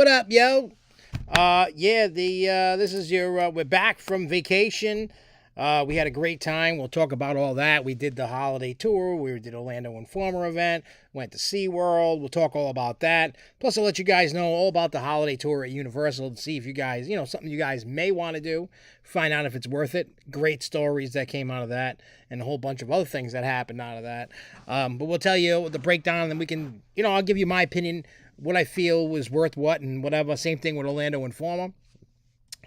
What up, yo? This is your, we're back from vacation. We had a great time. We'll talk about all that. We did the holiday tour. We did Orlando Informer event. Went to SeaWorld. We'll talk all about that. Plus, I'll let you guys know all about the holiday tour at Universal and see if you guys, something you guys may want to do. Find out if it's worth it. Great stories that came out of that and a whole bunch of other things that happened out of that. But we'll tell you the breakdown, and then we can, I'll give you my opinion, what I feel was worth what and whatever. Same thing with Orlando Informer.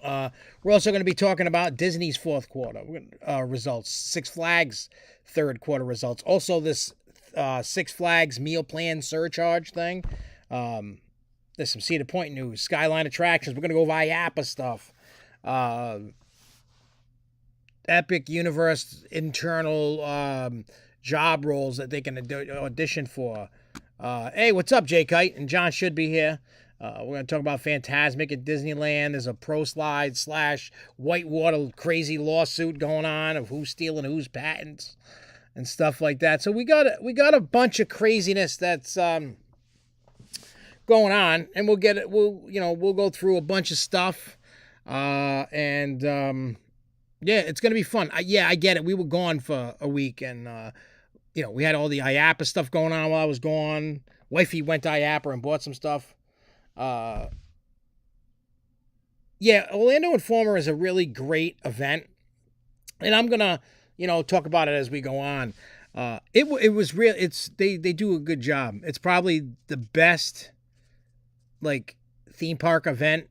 We're also going to be talking about Disney's fourth quarter results, Six Flags third quarter results. Also, this Six Flags meal plan surcharge thing. There's some Cedar Point news, Skyline attractions. We're going to go IAPA stuff. Epic Universe internal job roles that they can audition for. Hey, what's up, Jay Kite? And John should be here. We're going to talk about Fantasmic at Disneyland. There's a pro slide / whitewater crazy lawsuit going on of who's stealing whose patents and stuff like that. So we got a bunch of craziness that's going on, and we'll get it. We'll go through a bunch of stuff, it's going to be fun. I get it. We were gone for a week, and we had all the IAPA stuff going on while I was gone. Wifey went to IAPA and bought some stuff. Orlando Informer is a really great event, and I'm gonna, talk about it as we go on. It was real. They do a good job. It's probably the best, theme park event,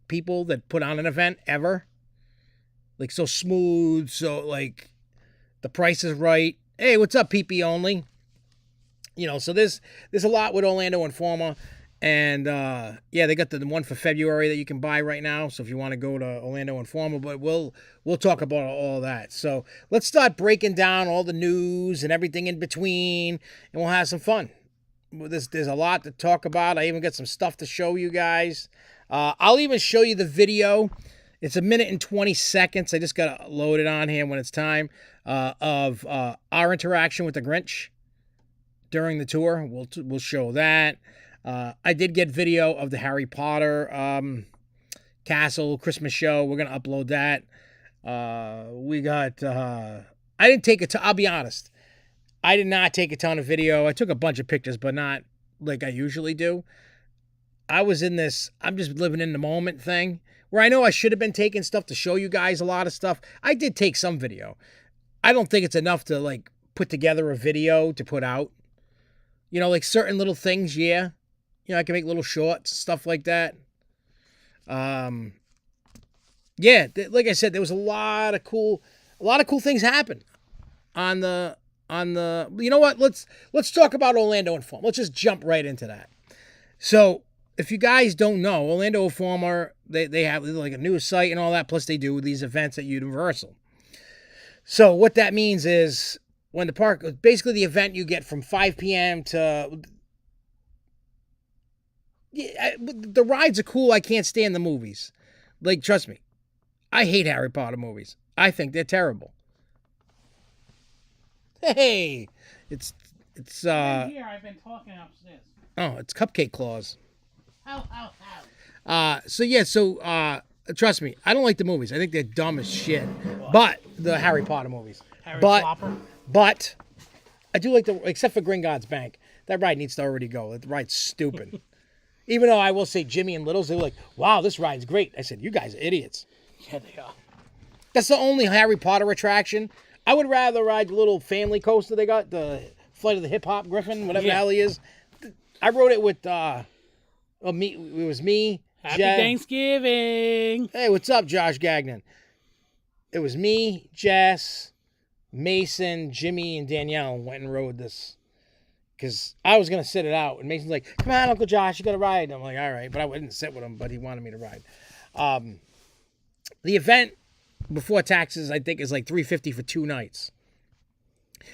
people that put on an event ever. So smooth, so the price is right. Hey, what's up, PP only? So there's a lot with Orlando Informer. And, they got the one for February that you can buy right now. So if you want to go to Orlando Informer, but we'll talk about all that. So let's start breaking down all the news and everything in between, and we'll have some fun. There's a lot to talk about. I even got some stuff to show you guys. I'll even show you the video. It's 1 minute and 20 seconds. I just got to load it on here when it's time, of our interaction with the Grinch during the tour. We'll show that. I did get video of the Harry Potter Castle Christmas show. We're going to upload that. We got... I didn't take I'll be honest. I did not take a ton of video. I took a bunch of pictures, but not like I usually do. I was in this I'm just living in the moment thing where I know I should have been taking stuff to show you guys a lot of stuff. I did take some video. I don't think it's enough to put together a video to put out. Certain little things, yeah. I can make little shorts, stuff like that. Like I said, there was a lot of cool things happen on the. You know what? Let's talk about Orlando Informer. Let's just jump right into that. So, if you guys don't know, Orlando Informer, they have a news site and all that. Plus, they do these events at Universal. So, what that means is when the park, basically the event you get from 5 p.m. to. Yeah, the rides are cool. I can't stand the movies. Trust me. I hate Harry Potter movies. I think they're terrible. Hey, it's I'm here. I've been talking upstairs. Oh, it's Cupcake Claus. Ow. Trust me. I don't like the movies. I think they're dumb as shit. But the Harry Potter movies. But I do like except for Gringotts Bank. That ride needs to already go. That ride's stupid. Even though I will say Jimmy and Littles, they were like, wow, this ride's great. I said, you guys are idiots. Yeah, they are. That's the only Harry Potter attraction. I would rather ride the little family coaster they got, the Flight of the Hip Hop Griffin, whatever the hell he is. I rode it with, it was me, Happy Thanksgiving. Hey, what's up, Josh Gagnon? It was me, Jess, Mason, Jimmy, and Danielle went and rode this. Because I was going to sit it out. And Mason's like, come on, Uncle Josh, you got to ride. And I'm like, all right. But I didn't sit with him, but he wanted me to ride. The event before taxes, I think, is $350 for 2 nights.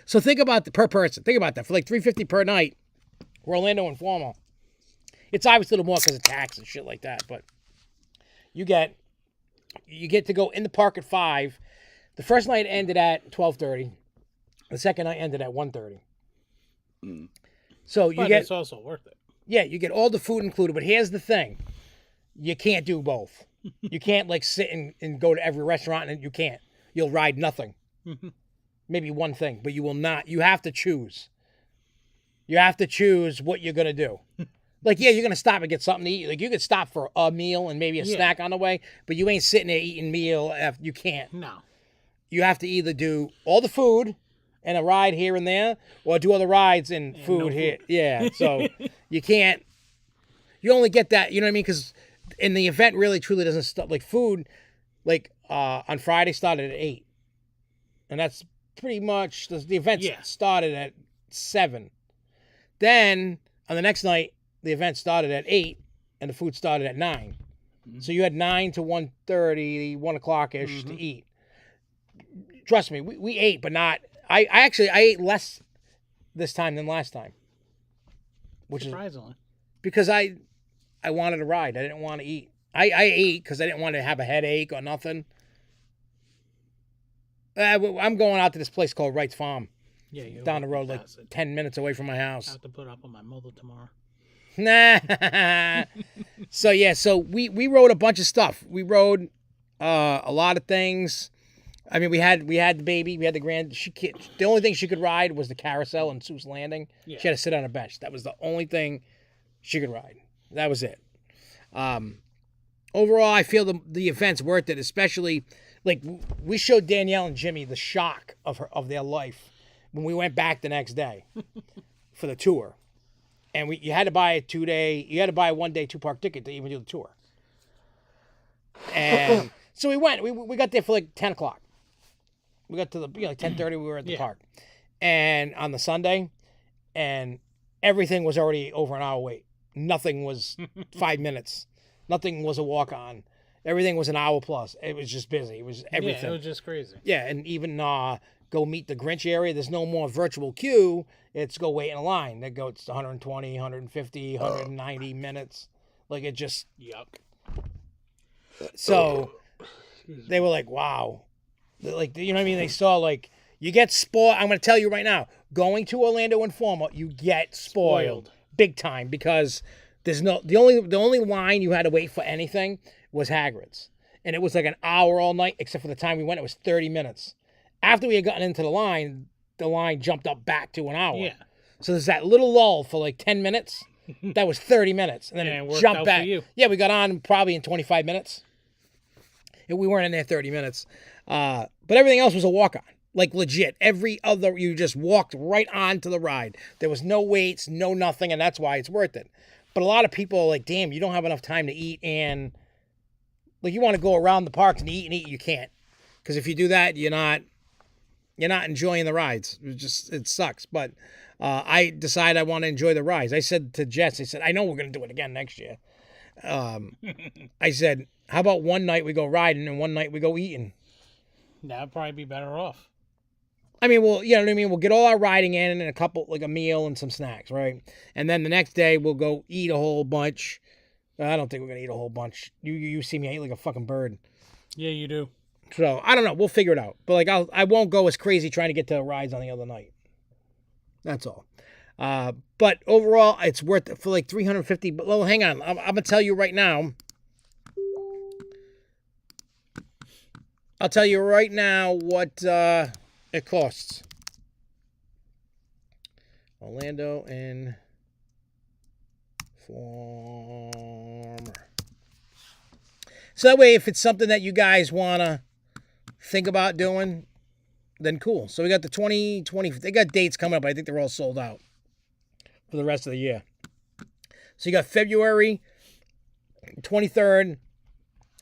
So think about per person. Think about that. For $350 per night, Orlando Informer. It's obviously a little more because of tax and shit like that. But you get to go in the park at 5. The first night ended at 12:30. The second night ended at 1:30. So but it's also worth it. Yeah, you get all the food included. But here's the thing. you can't do both. You can't like sit and go to every restaurant, and you can't. You'll ride nothing. Maybe one thing, but you will not. You have to choose. You have to choose what you're going to do. Like, yeah, you're going to stop and get something to eat. Like, you could stop for a meal and maybe a snack on the way, but you ain't sitting there eating meal. You can't. No. You have to either do all the food and a ride here and there, or do all the rides and food no here. food. Yeah, so you can't. You only get that, you know what I mean? Because in the event really truly doesn't stop. Like, food, like on Friday started at 8. And that's pretty much, the event started at 7. Then, on the next night, the event started at 8, and the food started at 9. So you had 9 to 1:30, 1 o'clock-ish to eat. Trust me, we ate, but not... I ate less this time than last time. Which Surprisingly. is because I wanted to ride. I didn't want to eat. I ate because I didn't want to have a headache or nothing. I'm going out to this place called Wright's Farm. Yeah, you down the road, like 10 minutes away from my house. I have to put up on my mother tomorrow. Nah. So we rode a bunch of stuff. We rode a lot of things. I mean, we had the baby, we had the grand. The only thing she could ride was the carousel in Seuss Landing. Yeah. She had to sit on a bench. That was the only thing she could ride. That was it. Overall, I feel the event's worth it, especially like we showed Danielle and Jimmy the shock of their life when we went back the next day for the tour. And you had to buy a 1-day 2-park ticket to even do the tour. And so we went. We got there for like 10 o'clock. We got to like 10:30. We were at the park, and on the Sunday, and everything was already over an hour wait. Nothing was 5 minutes. Nothing was a walk on. Everything was an hour plus. It was just busy. It was everything. Yeah, it was just crazy. Yeah, and even go meet the Grinch area. There's no more virtual queue. It's go wait in a line. That goes 120, 150, 190 minutes. Like, it just... Yuck. So, they were like, wow. Like, you know what I mean? They saw, like, you get spoiled. I'm going to tell you right now, going to Orlando Informa, you get spoiled. Big time, because there's the only line you had to wait for anything was Hagrid's. And it was like an hour all night, except for the time we went, it was 30 minutes. After we had gotten into the line jumped up back to an hour. Yeah. So there's that little lull for like 10 minutes. That was 30 minutes. And then it jumped back. For you. Yeah, we got on probably in 25 minutes. And we weren't in there 30 minutes. But everything else was a walk-on. Like, legit. You just walked right on to the ride. There was no waits, no nothing, and that's why it's worth it. But a lot of people are like, damn, you don't have enough time to eat, and like, you want to go around the parks and eat, you can't. Because if you do that, you're not enjoying the rides. It sucks. But I decided I want to enjoy the rides. I said to Jess, I know we're going to do it again next year. I said, how about one night we go riding and one night we go eating? That'd probably be better off. I mean, you know what I mean? We'll get all our riding in and a meal and some snacks, right? And then the next day we'll go eat a whole bunch. I don't think we're going to eat a whole bunch. You see me, I eat like a fucking bird. Yeah, you do. So, I don't know. We'll figure it out. But, like, I won't go as crazy trying to get to rides on the other night. That's all. But overall, it's worth it for like $350. But, well, hang on. I'm going to tell you right now. I'll tell you right now what it costs. Orlando Informer. So that way, if it's something that you guys want to think about doing, then cool. So we got the 2020. They got dates coming up. I think they're all sold out for the rest of the year. So you got February 23rd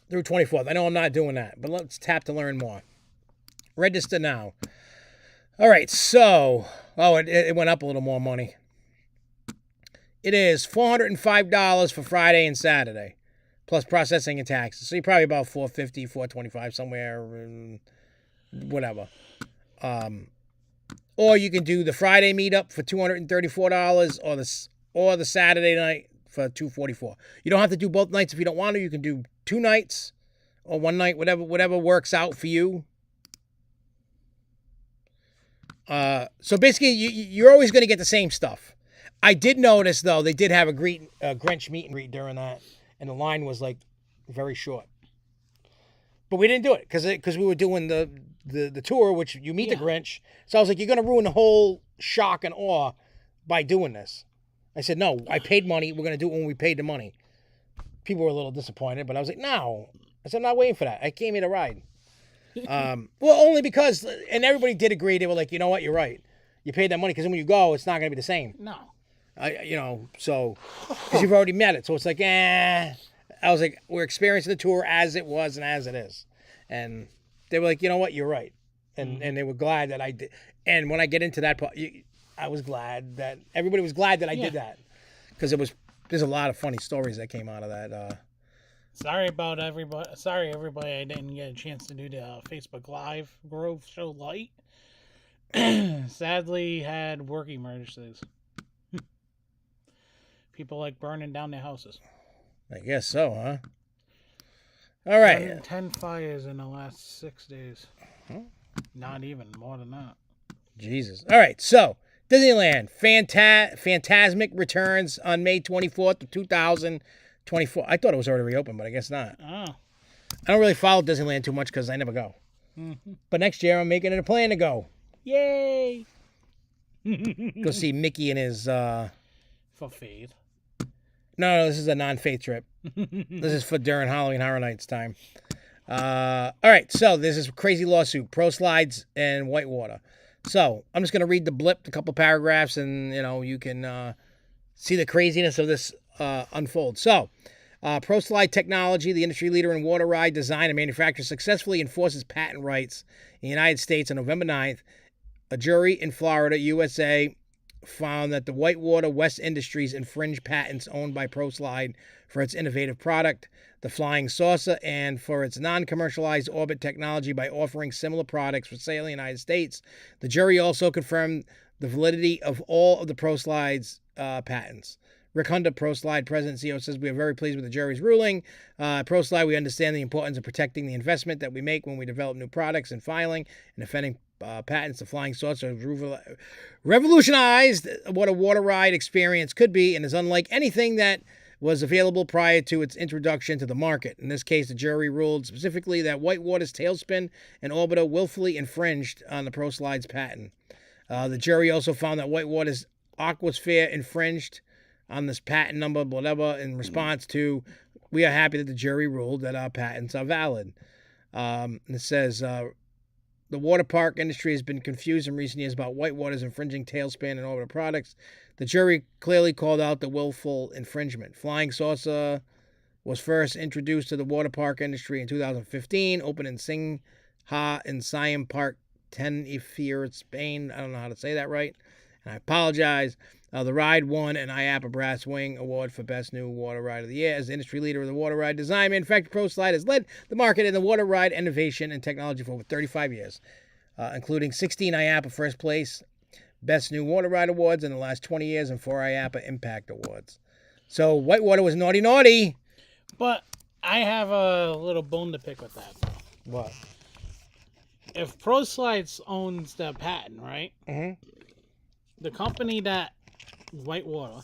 through 24th. I know I'm not doing that, but let's tap to learn more. Register now. All right, so, it went up a little more money. It is $405 for Friday and Saturday, plus processing and taxes. So you're probably about $450, $425, somewhere, whatever. Or you can do the Friday meetup for $234, or the Saturday night for $244. You don't have to do both nights if you don't want to. You can do 2 nights or 1 night, whatever works out for you. So basically, you're always going to get the same stuff. I did notice, though, they did have a Grinch meet and greet during that, and the line was like very short. But we didn't do it because we were doing the tour, which you meet the Grinch. So I was like, you're going to ruin the whole shock and awe by doing this. I said, no, I paid money. We're going to do it when we paid the money. People were a little disappointed, but I was like, no. I said, I'm not waiting for that. I came here to ride. Well, only because, and everybody did agree. They were like, you know what? You're right. You paid that money because when you go, it's not going to be the same. No. So, because you've already met it. So it's like, I was like, we're experiencing the tour as it was and as it is. And they were like, you know what? You're right. And they were glad that I did. And when I get into that part, I was glad that everybody was glad that I did that. Because there's a lot of funny stories that came out of that. Sorry about everybody. Sorry, everybody. I didn't get a chance to do the Facebook Live Grove Show Light. Sadly, had work emergencies. People like burning down their houses. I guess so, huh? All right. 10 fires in the last 6 days. Huh? Not even, more than that. Jesus. All right, so Disneyland Phantasmic returns on May 24th of 2024. I thought it was already reopened, but I guess not. Oh. I don't really follow Disneyland too much because I never go. Mm-hmm. But next year I'm making it a plan to go. Yay! Go see Mickey and his... For faith. No, this is a non-faith trip. This is for during Halloween Horror Nights time. All right, so this is a crazy lawsuit, Pro Slides and Whitewater. So I'm just going to read the blip, a couple paragraphs, and you can see the craziness of this unfold. So, Pro Slide Technology, the industry leader in water ride design and manufacture, successfully enforces patent rights in the United States on November 9th. A jury in Florida, USA, found that the Whitewater West Industries infringed patents owned by Pro Slide for its innovative product, the Flying Saucer, and for its non-commercialized orbit technology by offering similar products for sale in the United States. The jury also confirmed the validity of all of the Pro Slide's patents. Rick Hunter, Pro Slide President and CEO, says, we are very pleased with the jury's ruling. Pro Slide, we understand the importance of protecting the investment that we make when we develop new products and filing and defending patents. The Flying Saucer has revolutionized what a water ride experience could be and is unlike anything that was available prior to its introduction to the market. In this case, the jury ruled specifically that Whitewater's Tailspin and Orbiter willfully infringed on the Pro Slide's patent. The jury also found that Whitewater's Aquasphere infringed on this patent number, whatever, in response to, we are happy that the jury ruled that our patents are valid. It says, the water park industry has been confused in recent years about Whitewater's infringing Tailspin and Orbiter products. The jury clearly called out the willful infringement. Flying Saucer was first introduced to the water park industry in 2015, opened in Singha in Siam Park, Tenerife, Spain. I don't know how to say that right, and I apologize. The ride won an IAPA Brass Wing Award for Best New Water Ride of the Year. As the industry leader of the water ride design manufacturer, Pro Slide has led the market in the water ride innovation and technology for over 35 years, including 16 IAPA First Place Best New Water Ride Awards in the last 20 years and 4 IAPA Impact Awards. So Whitewater was naughty. But I have a little bone to pick with that. What? If Pro Slides owns the patent, right? Mm-hmm. The company that Whitewater,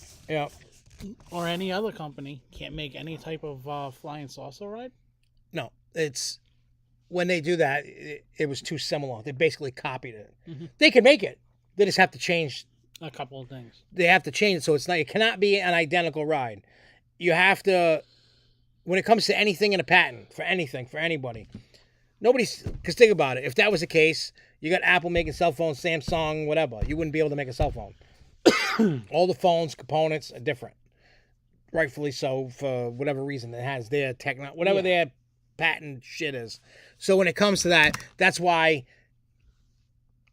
or any other company, can't make any type of flying saucer ride? No, it's when they do that, it was too similar. They basically copied it. Mm-hmm. They can make it. They just have to change a couple of things. They have to change it so it cannot be an identical ride. You have to, when it comes to anything in a patent, for anything, for anybody, because think about it. If that was the case, you got Apple making cell phones, Samsung, whatever. You wouldn't be able to make a cell phone. All the phones, components are different. Rightfully so, for whatever reason it has their whatever their patent shit is. So when it comes to that, that's why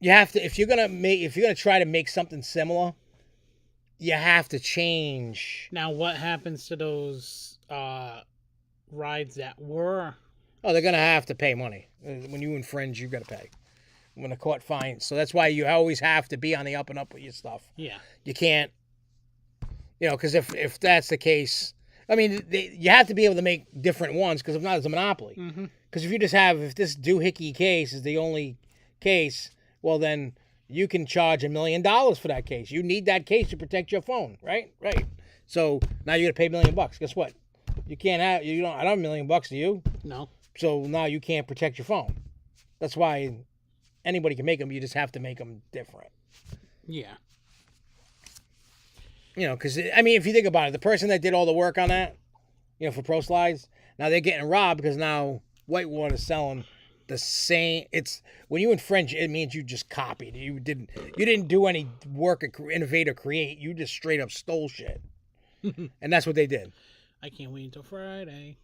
you have to, if you're gonna try to make something similar, you have to change. Now, what happens to those rides that were? Oh, they're gonna have to pay money. When you infringe, you gotta pay. When the court finds. So that's why you always have to be on the up and up with your stuff. Yeah. You can't, because if that's the case, I mean, you have to be able to make different ones, because if not, it's a monopoly. Because if this doohickey case is the only case, well, then you can charge $1 million for that case. You need that case to protect your phone, right? Right. So now you're going to pay $1 million. Guess what? You can't have, you don't, I don't have $1,000,000, do you? No. So now you can't protect your phone. That's why anybody can make them. You just have to make them different. Yeah. You know, because, I mean, if you think about it, the person that did all the work on that, you know, for Pro Slides, now they're getting robbed because now Whitewater's selling the same. It's when you infringe, it means you just copied. You didn't do any work, innovate, or create. You just straight up stole shit. And that's what they did. I can't wait until Friday.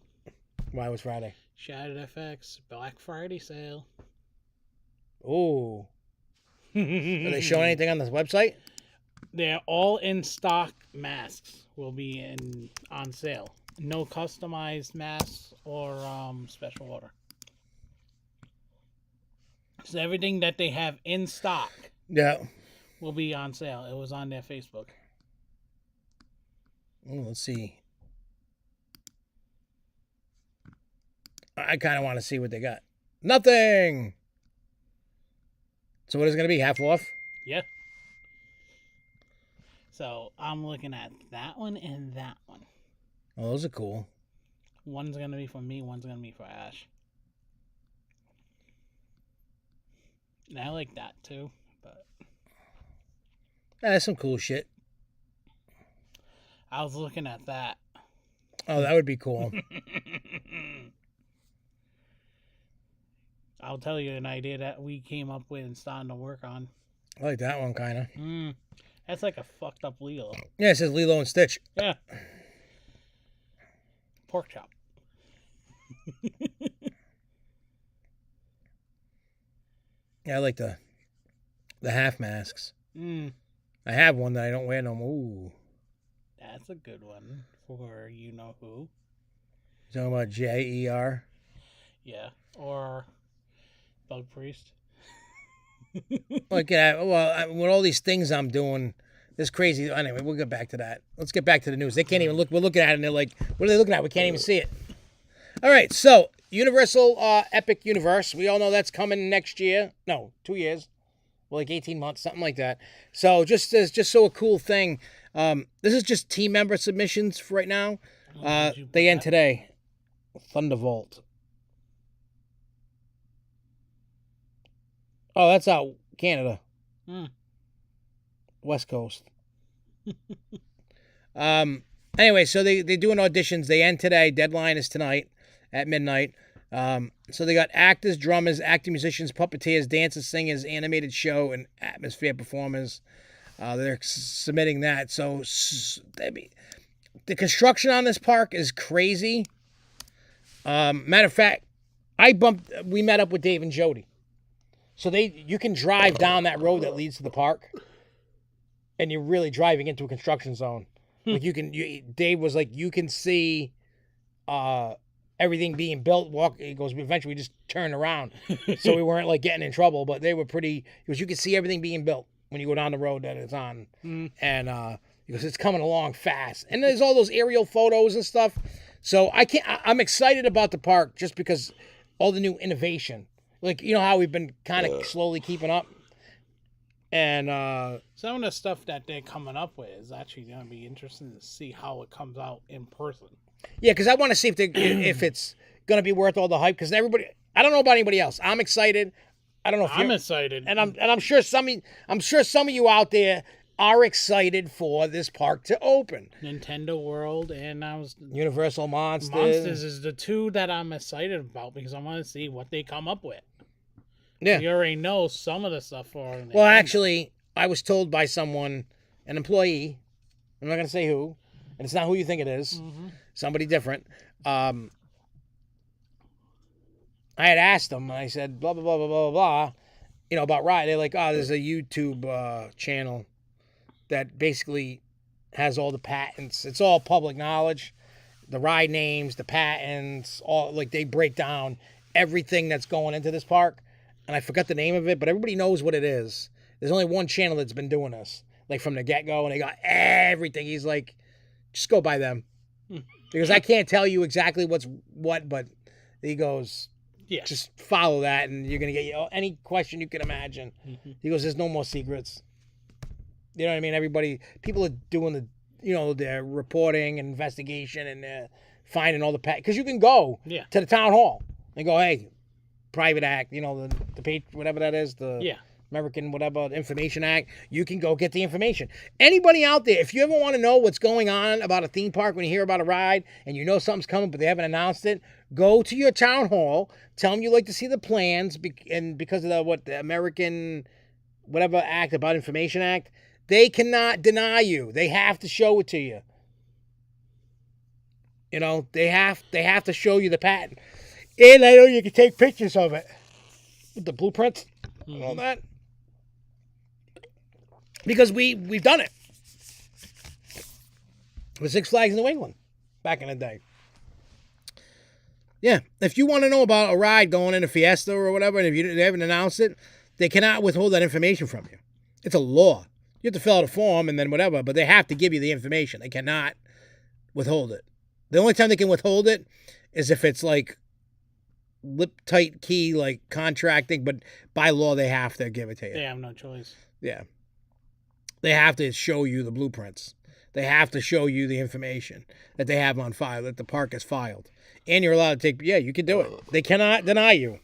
Why was Friday? Shattered FX Black Friday sale. Oh. Are they showing anything on this website? They're all in stock masks will be on sale. No customized masks or special order. So everything that they have in stock will be on sale. It was on their Facebook. Oh, let's see. I kind of want to see what they got. Nothing. So what is it going to be? Half off? Yeah. So I'm looking at that one and that one. Oh, those are cool. One's going to be for me, one's going to be for Ash. And I like that too, but Yeah, that's some cool shit. I was looking at that. Oh, that would be cool. I'll tell you an idea that we came up with and starting to work on. I like that one, kind of. That's like a fucked up Lilo. Yeah, it says Lilo and Stitch. Yeah. Pork chop. Yeah, I like the half masks. I have one that I don't wear no more. Ooh. That's a good one for you know who. You talking about JER? Yeah. Or Bug Priest. Look at with all these things I'm doing, this crazy. Anyway, we'll get back to that. Let's get back to the news. They can't even look. We're looking at it and they're like, what are they looking at? We can't even see it. All right, so Universal Epic Universe. We all know that's coming next year. No, 2 years. Well, like 18 months, something like that. So just so a cool thing. This is just team member submissions for right now. They end today. Thunderbolt. Oh, that's out Canada. West Coast. Anyway, so they're doing auditions. They end today. Deadline is tonight at midnight. So they got actors, drummers, acting musicians, puppeteers, dancers, singers, animated show, and atmosphere performers. They're submitting that. So the construction on this park is crazy. Matter of fact, we met up with Dave and Jody. So you can drive down that road that leads to the park, and you're really driving into a construction zone. Like Dave was like, you can see everything being built. He goes, eventually we just turned around, so we weren't like getting in trouble. But they were pretty. Because you can see everything being built when you go down the road that it's on, and because it's coming along fast. And there's all those aerial photos and stuff. So I'm excited about the park just because all the new innovation. Like, you know how we've been kind of slowly keeping up? And some of the stuff that they're coming up with is actually going to be interesting to see how it comes out in person. Yeah, because I want to see if it's going to be worth all the hype. Because I don't know about anybody else. I'm excited. I don't know if I'm excited. And I'm sure some of you out there are excited for this park to open. Nintendo World and Universal Monsters. Monsters is the two that I'm excited about because I want to see what they come up with. Yeah. You already know some of the stuff for Nintendo. Well, actually, I was told by someone, an employee, I'm not going to say who, and it's not who you think it is, somebody different. I had asked them, and I said, blah, blah, blah, blah, blah, blah, you know, about Ride. They're like, oh, there's a YouTube channel that basically has all the patents. It's all public knowledge. The ride names, the patents, all, like, they break down everything that's going into this park. And I forgot the name of it, but everybody knows what it is. There's only one channel that's been doing this, like from the get-go, and they got everything. He's like, just go by them. Because I can't tell you exactly what's what, but he goes, yeah, just follow that, and you're going to get any question you can imagine. He goes, there's no more secrets. You know what I mean? People are doing their reporting and investigation, and they're finding all the because you can go to the town hall and go, hey, private act, the whatever that is, the American whatever Information Act. You can go get the information. Anybody out there, if you ever want to know what's going on about a theme park when you hear about a ride and you know something's coming but they haven't announced it, go to your town hall, tell them you like to see the plans, and because of the American whatever act, about Information Act, they cannot deny you. They have to show it to you. They have to show you the patent. And I know you can take pictures of it with the blueprints and all that. Because we've done it with Six Flags New England back in the day. Yeah, if you want to know about a ride going in a Fiesta or whatever, and if they haven't announced it, they cannot withhold that information from you. It's a law. You have to fill out a form and then whatever, but they have to give you the information. They cannot withhold it. The only time they can withhold it is if it's like lip tight key, like contracting, but by law they have to give it to you. They have no choice. Yeah. They have to show you the blueprints. They have to show you the information that they have on file, that the park has filed. And you're allowed to take, you can do it. They cannot deny you.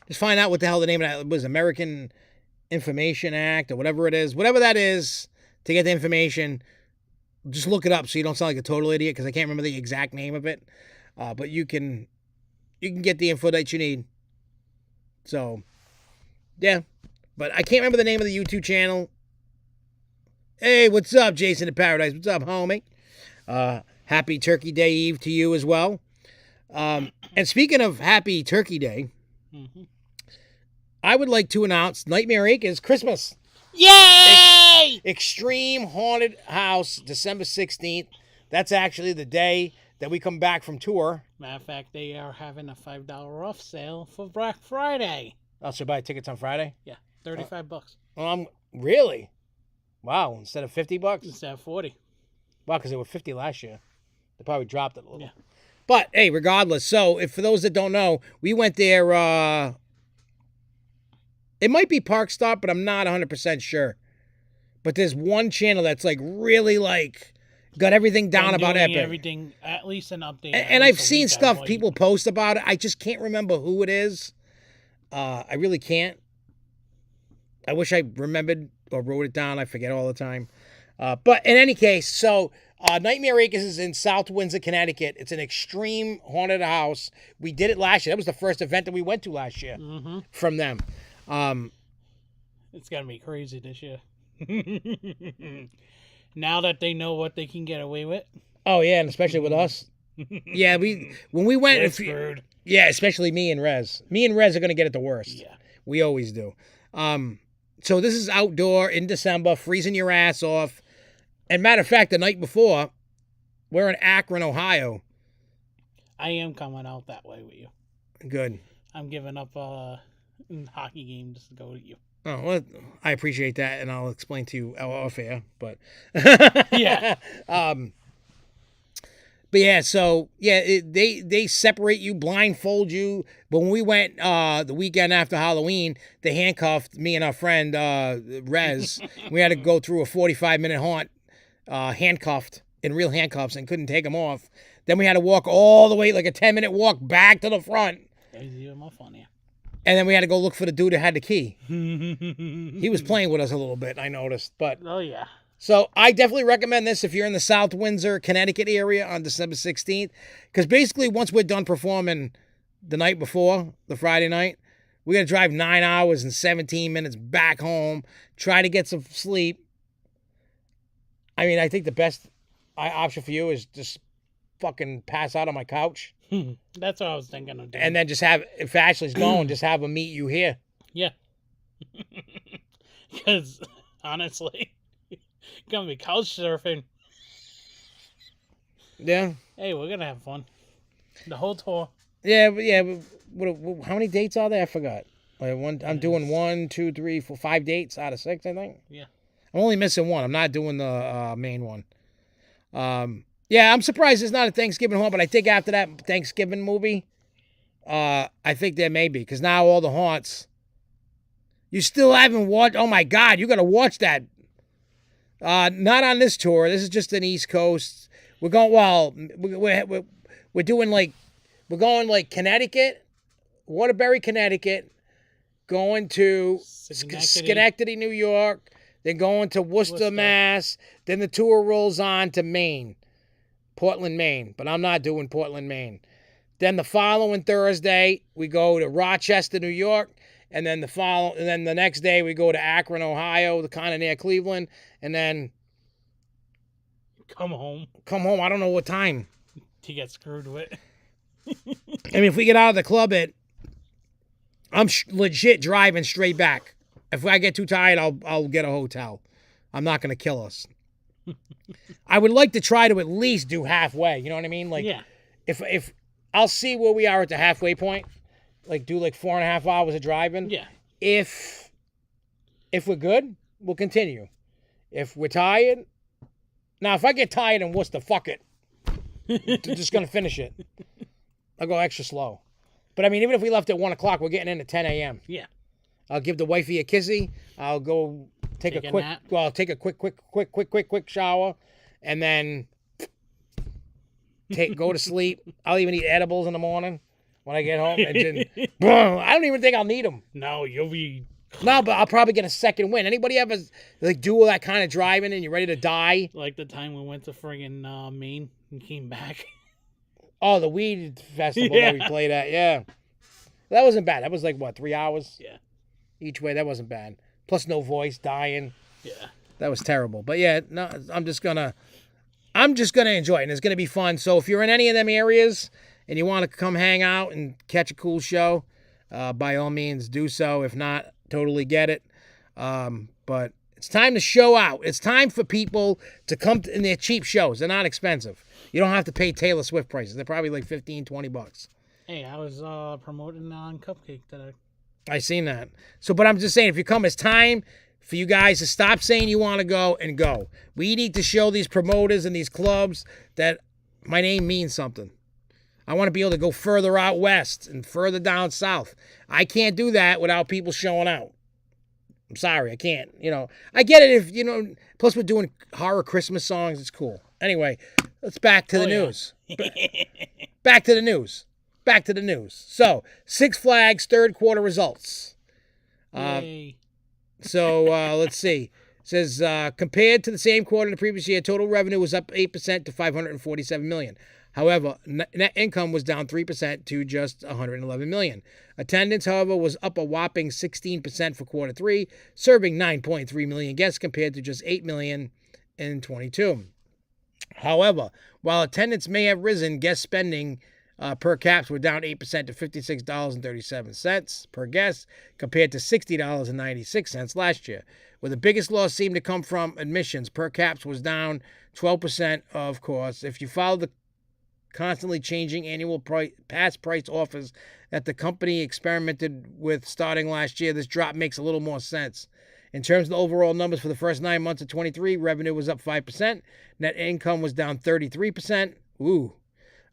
Just find out what the hell the name of that was, American Information Act or whatever it is. Whatever that is, to get the information, just look it up so you don't sound like a total idiot, because I can't remember the exact name of it. But you can get the info that you need. So, yeah. But I can't remember the name of the YouTube channel. Hey, what's up, Jason in Paradise? What's up, homie? Happy Turkey Day Eve to you as well. And speaking of Happy Turkey Day, I would like to announce Nightmare Acres Christmas. Yay! Extreme Haunted House, December 16th. That's actually the day that we come back from tour. Matter of fact, they are having a $5 off sale for Black Friday. Oh, so buy tickets on Friday? Yeah, $35. Really? Wow, instead of $50? Instead of 40. Wow, because they were 50 last year. They probably dropped it a little. Yeah. But, hey, regardless, so for those that don't know, we went there, it might be Park Stop, but I'm not 100% sure. But there's one channel that's really got everything down about Epic. Everything, at least an update. And I've seen stuff people post about it. I just can't remember who it is. I really can't. I wish I remembered or wrote it down. I forget all the time. But in any case, so Nightmare Acres is in South Windsor, Connecticut. It's an extreme haunted house. We did it last year. That was the first event that we went to last year from them. It's going to be crazy this year. Now that they know what they can get away with. Oh, yeah, and especially with us. Yeah, when we went... Yeah, especially me and Rez. Me and Rez are going to get it the worst. Yeah. We always do. So this is outdoor in December, freezing your ass off. And matter of fact, the night before, we're in Akron, Ohio. I am coming out that way with you. Good. I'm giving up a hockey game just to go with you. Oh, well, I appreciate that, and I'll explain to you off air, but... Yeah. But yeah, so, yeah, they separate you, blindfold you. But when we went the weekend after Halloween, they handcuffed me and our friend, Rez. We had to go through a 45-minute haunt, handcuffed, in real handcuffs, and couldn't take them off. Then we had to walk all the way, like a 10-minute walk back to the front. There's even more fun, yeah. And then we had to go look for the dude that had the key. He was playing with us a little bit, I noticed. But oh, yeah. So I definitely recommend this if you're in the South Windsor, Connecticut area on December 16th. Because basically, once we're done performing the night before, the Friday night, we're going to drive 9 hours and 17 minutes back home, try to get some sleep. I mean, I think the best option for you is just fucking pass out on my couch. That's what I was thinking of doing. And then just have, if Ashley's going, just have him meet you here. Yeah. Because, honestly... Gonna be couch surfing. Yeah. Hey, we're gonna have fun. The whole tour. Yeah, but how many dates are there? I forgot. I'm doing 1, 2, 3, 4, 5 dates out of 6, I think. Yeah. I'm only missing one. I'm not doing the main one. Yeah, I'm surprised it's not a Thanksgiving haunt, but I think after that Thanksgiving movie, I think there may be, because now all the haunts. You still haven't watched. Oh my God, you got to watch that. Not on this tour. This is just an East Coast. We're going. Well, we're doing like we're going like Connecticut, Waterbury, Connecticut, going to Schenectady, New York, then going to Worcester, Mass. Then the tour rolls on to Maine, Portland, Maine. But I'm not doing Portland, Maine. Then the following Thursday we go to Rochester, New York, and then the next day we go to Akron, Ohio, the kind of near Cleveland, and then come home. I don't know what time To get screwed with. I mean, if we get out of the club I'm legit driving straight back. If I get too tired, I'll get a hotel. I'm not going to kill us. I would like to try to at least do halfway. You know what I mean? Like, yeah. If I'll see where we are at the halfway point, like do like 4.5 hours of driving. Yeah. If we're good, we'll continue. If we're tired, now if I get tired in Worcester, fuck it. I'm just gonna finish it. I'll go extra slow. But I mean, even if we left at 1 o'clock, we're getting in at 10 a.m. Yeah. I'll give the wifey a kissy. I'll go take a quick. nap. Well, I'll take a quick shower, and then go to sleep. I'll even eat edibles in the morning when I get home. And then, I don't even think I'll need them. No, you'll be. No, but I'll probably get a second win. Anybody ever like do all that kind of driving and you're ready to die? Like the time we went to friggin' Maine and came back. Oh, the weed festival that we played at. Yeah, that wasn't bad. That was like what, 3 hours? Yeah. Each way. That wasn't bad. Plus no voice, dying. Yeah. That was terrible. But yeah, no, I'm just gonna enjoy it, and it's gonna be fun. So if you're in any of them areas and you want to come hang out and catch a cool show, by all means do so. If not, totally get it. But it's time to show out. It's time for people to come in their cheap shows. They're not expensive. You don't have to pay Taylor Swift prices. They're probably like $15-20. Hey, I was promoting on Cupcake today. I seen that. So, but I'm just saying, if you come, it's time for you guys to stop saying you want to go and go. We need to show these promoters and these clubs that my name means something. I want to be able to go further out west and further down south. I can't do that without people showing out. I'm sorry, I can't. You know, I get it if, plus we're doing horror Christmas songs. It's cool. Anyway, let's back to the news. Back to the news. Back to the news. So, Six Flags third quarter results. Yay. So, let's see. It says, compared to the same quarter in the previous year, total revenue was up 8% to $547 million. However, net income was down 3% to just $111 million. Attendance, however, was up a whopping 16% for quarter three, serving 9.3 million guests compared to just 8 million in 22. However, while attendance may have risen, guest spending per caps were down 8% to $56.37 per guest compared to $60.96 last year. Where the biggest loss seemed to come from admissions, per caps was down 12%, of course. If you follow the constantly changing annual pass price offers that the company experimented with starting last year, this drop makes a little more sense. In terms of the overall numbers for the first 9 months of 23, revenue was up 5%. Net income was down 33%.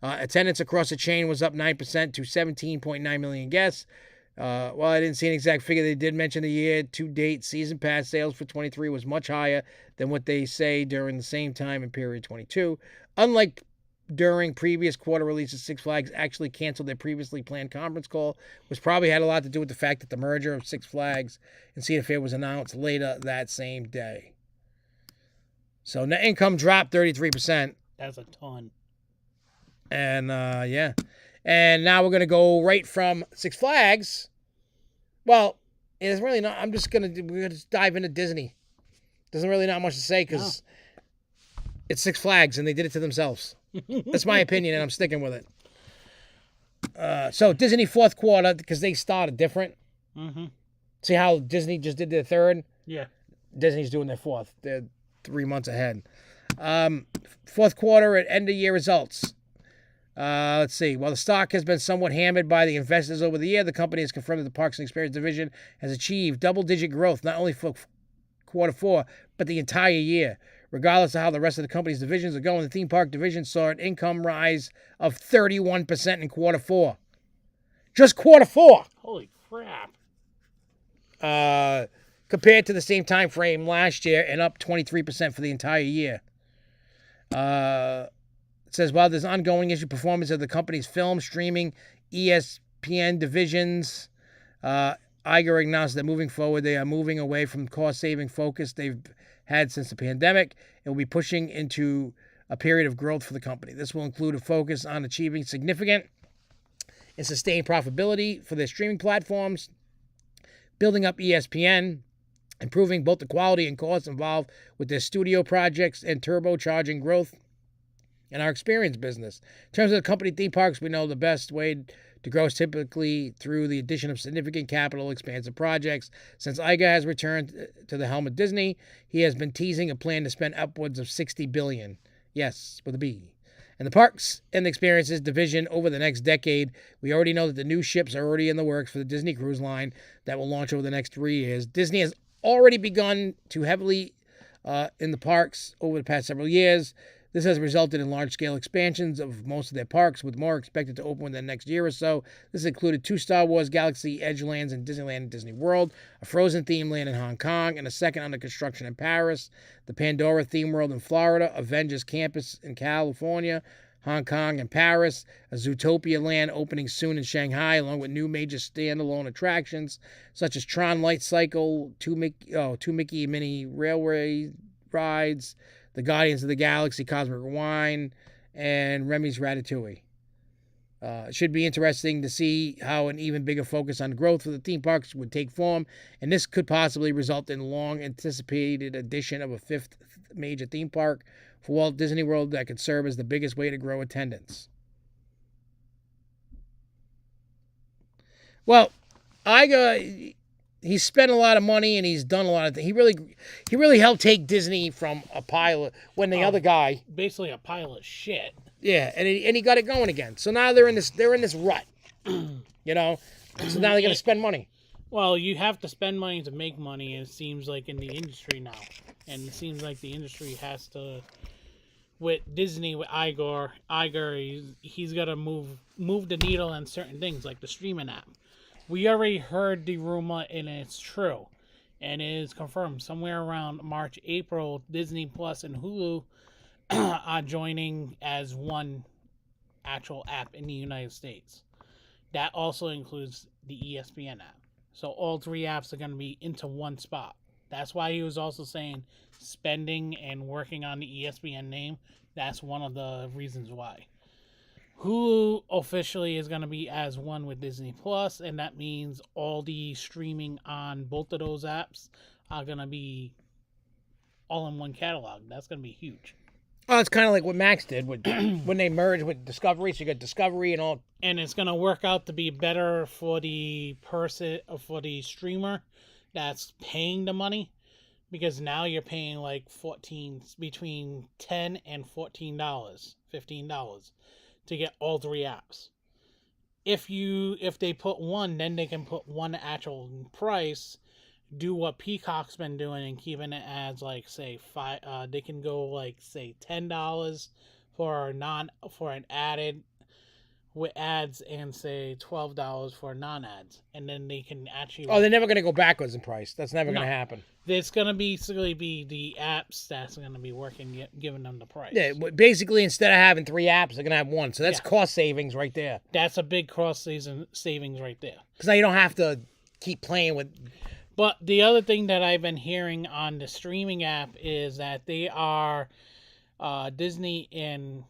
Attendance across the chain was up 9% to 17.9 million guests. While I didn't see an exact figure, they did mention the year-to-date season pass sales for 23 was much higher than what they say during the same time in period 22. Unlike during previous quarter releases, Six Flags actually canceled their previously planned conference call, which probably had a lot to do with the fact that the merger of Six Flags and Cedar Fair was announced later that same day. So net income dropped 33%. That's a ton. And, yeah. And now we're going to go right from Six Flags. Well, it's really not. We're going to just dive into Disney. There's really not much to say because it's Six Flags and they did it to themselves. That's my opinion, and I'm sticking with it. So Disney fourth quarter, because they started different. Mm-hmm. See how Disney just did their third? Yeah. Disney's doing their fourth. They're 3 months ahead. Fourth quarter and end-of-year results. Let's see. While the stock has been somewhat hammered by the investors over the year, the company has confirmed that the Parks and Experience division has achieved double-digit growth, not only for quarter four, but the entire year. Regardless of how the rest of the company's divisions are going, the theme park division saw an income rise of 31% in quarter four. Just quarter four. Holy crap. Compared to the same time frame last year, and up 23% for the entire year. It says, while there's ongoing issue performance of the company's film, streaming, ESPN divisions, Iger announced that moving forward, they are moving away from cost-saving focus they've had since the pandemic and will be pushing into a period of growth for the company. This will include a focus on achieving significant and sustained profitability for their streaming platforms, building up ESPN, improving both the quality and costs involved with their studio projects, and turbocharging growth in our experience business. In terms of the company theme parks, we know the best way to grow is typically through the addition of significant capital expansive projects. Since Iger has returned to the helm of Disney, he has been teasing a plan to spend upwards of $60 billion. Yes, with a B. And the parks and experiences division over the next decade. We already know that the new ships are already in the works for the Disney Cruise Line that will launch over the next 3 years. Disney has already begun to heavily in the parks over the past several years. This has resulted in large-scale expansions of most of their parks, with more expected to open within the next year or so. This included 2 Star Wars Galaxy Edge lands in Disneyland and Disney World, a Frozen theme land in Hong Kong, and a second under construction in Paris, the Pandora theme world in Florida, Avengers Campus in California, Hong Kong, and Paris, a Zootopia land opening soon in Shanghai, along with new major standalone attractions such as Tron Light Cycle, two Mickey Mini Railway rides, the Guardians of the Galaxy Cosmic Rewind, and Remy's Ratatouille. It should be interesting to see how an even bigger focus on growth for the theme parks would take form, and this could possibly result in long-anticipated addition of a 5th major theme park for Walt Disney World that could serve as the biggest way to grow attendance. Well, he's spent a lot of money and he's done a lot of things. He really helped take Disney from a pile of, when the other guy, basically a pile of shit. Yeah, and he got it going again. So now they're in this rut, you know. So now they're gonna spend money. Well, you have to spend money to make money. It seems like in the industry now, and it seems like the industry has to. With Disney, with Iger, he's got to move the needle on certain things like the streaming app. We already heard the rumor, and it's true, and it is confirmed. Somewhere around March, April, Disney Plus and Hulu are joining as one actual app in the United States. That also includes the ESPN app. So all 3 apps are going to be into one spot. That's why he was also saying spending and working on the ESPN name. That's one of the reasons why. Hulu officially is going to be as one with Disney Plus, and that means all the streaming on both of those apps are going to be all in one catalog. That's going to be huge. Oh, it's kind of like what Max did with when they merged with Discovery. So you got Discovery and all. And it's going to work out to be better for the streamer that's paying the money, because now you're paying like between $10 and $14, $15 to get all 3 apps. If they put one, then they can put one actual price, do what Peacock's been doing and keeping it as like say they can go like say $10 for an added with ads, and say $12 for non-ads, and then they can actually. Oh, they're never going to go backwards in price. That's never going to happen. It's going to basically be the apps that's going to be working, giving them the price. Yeah, basically instead of having 3 apps, they're going to have one. So that's cost savings right there. That's a big cost savings right there. Because now you don't have to keep playing with. But the other thing that I've been hearing on the streaming app is that they are Disney in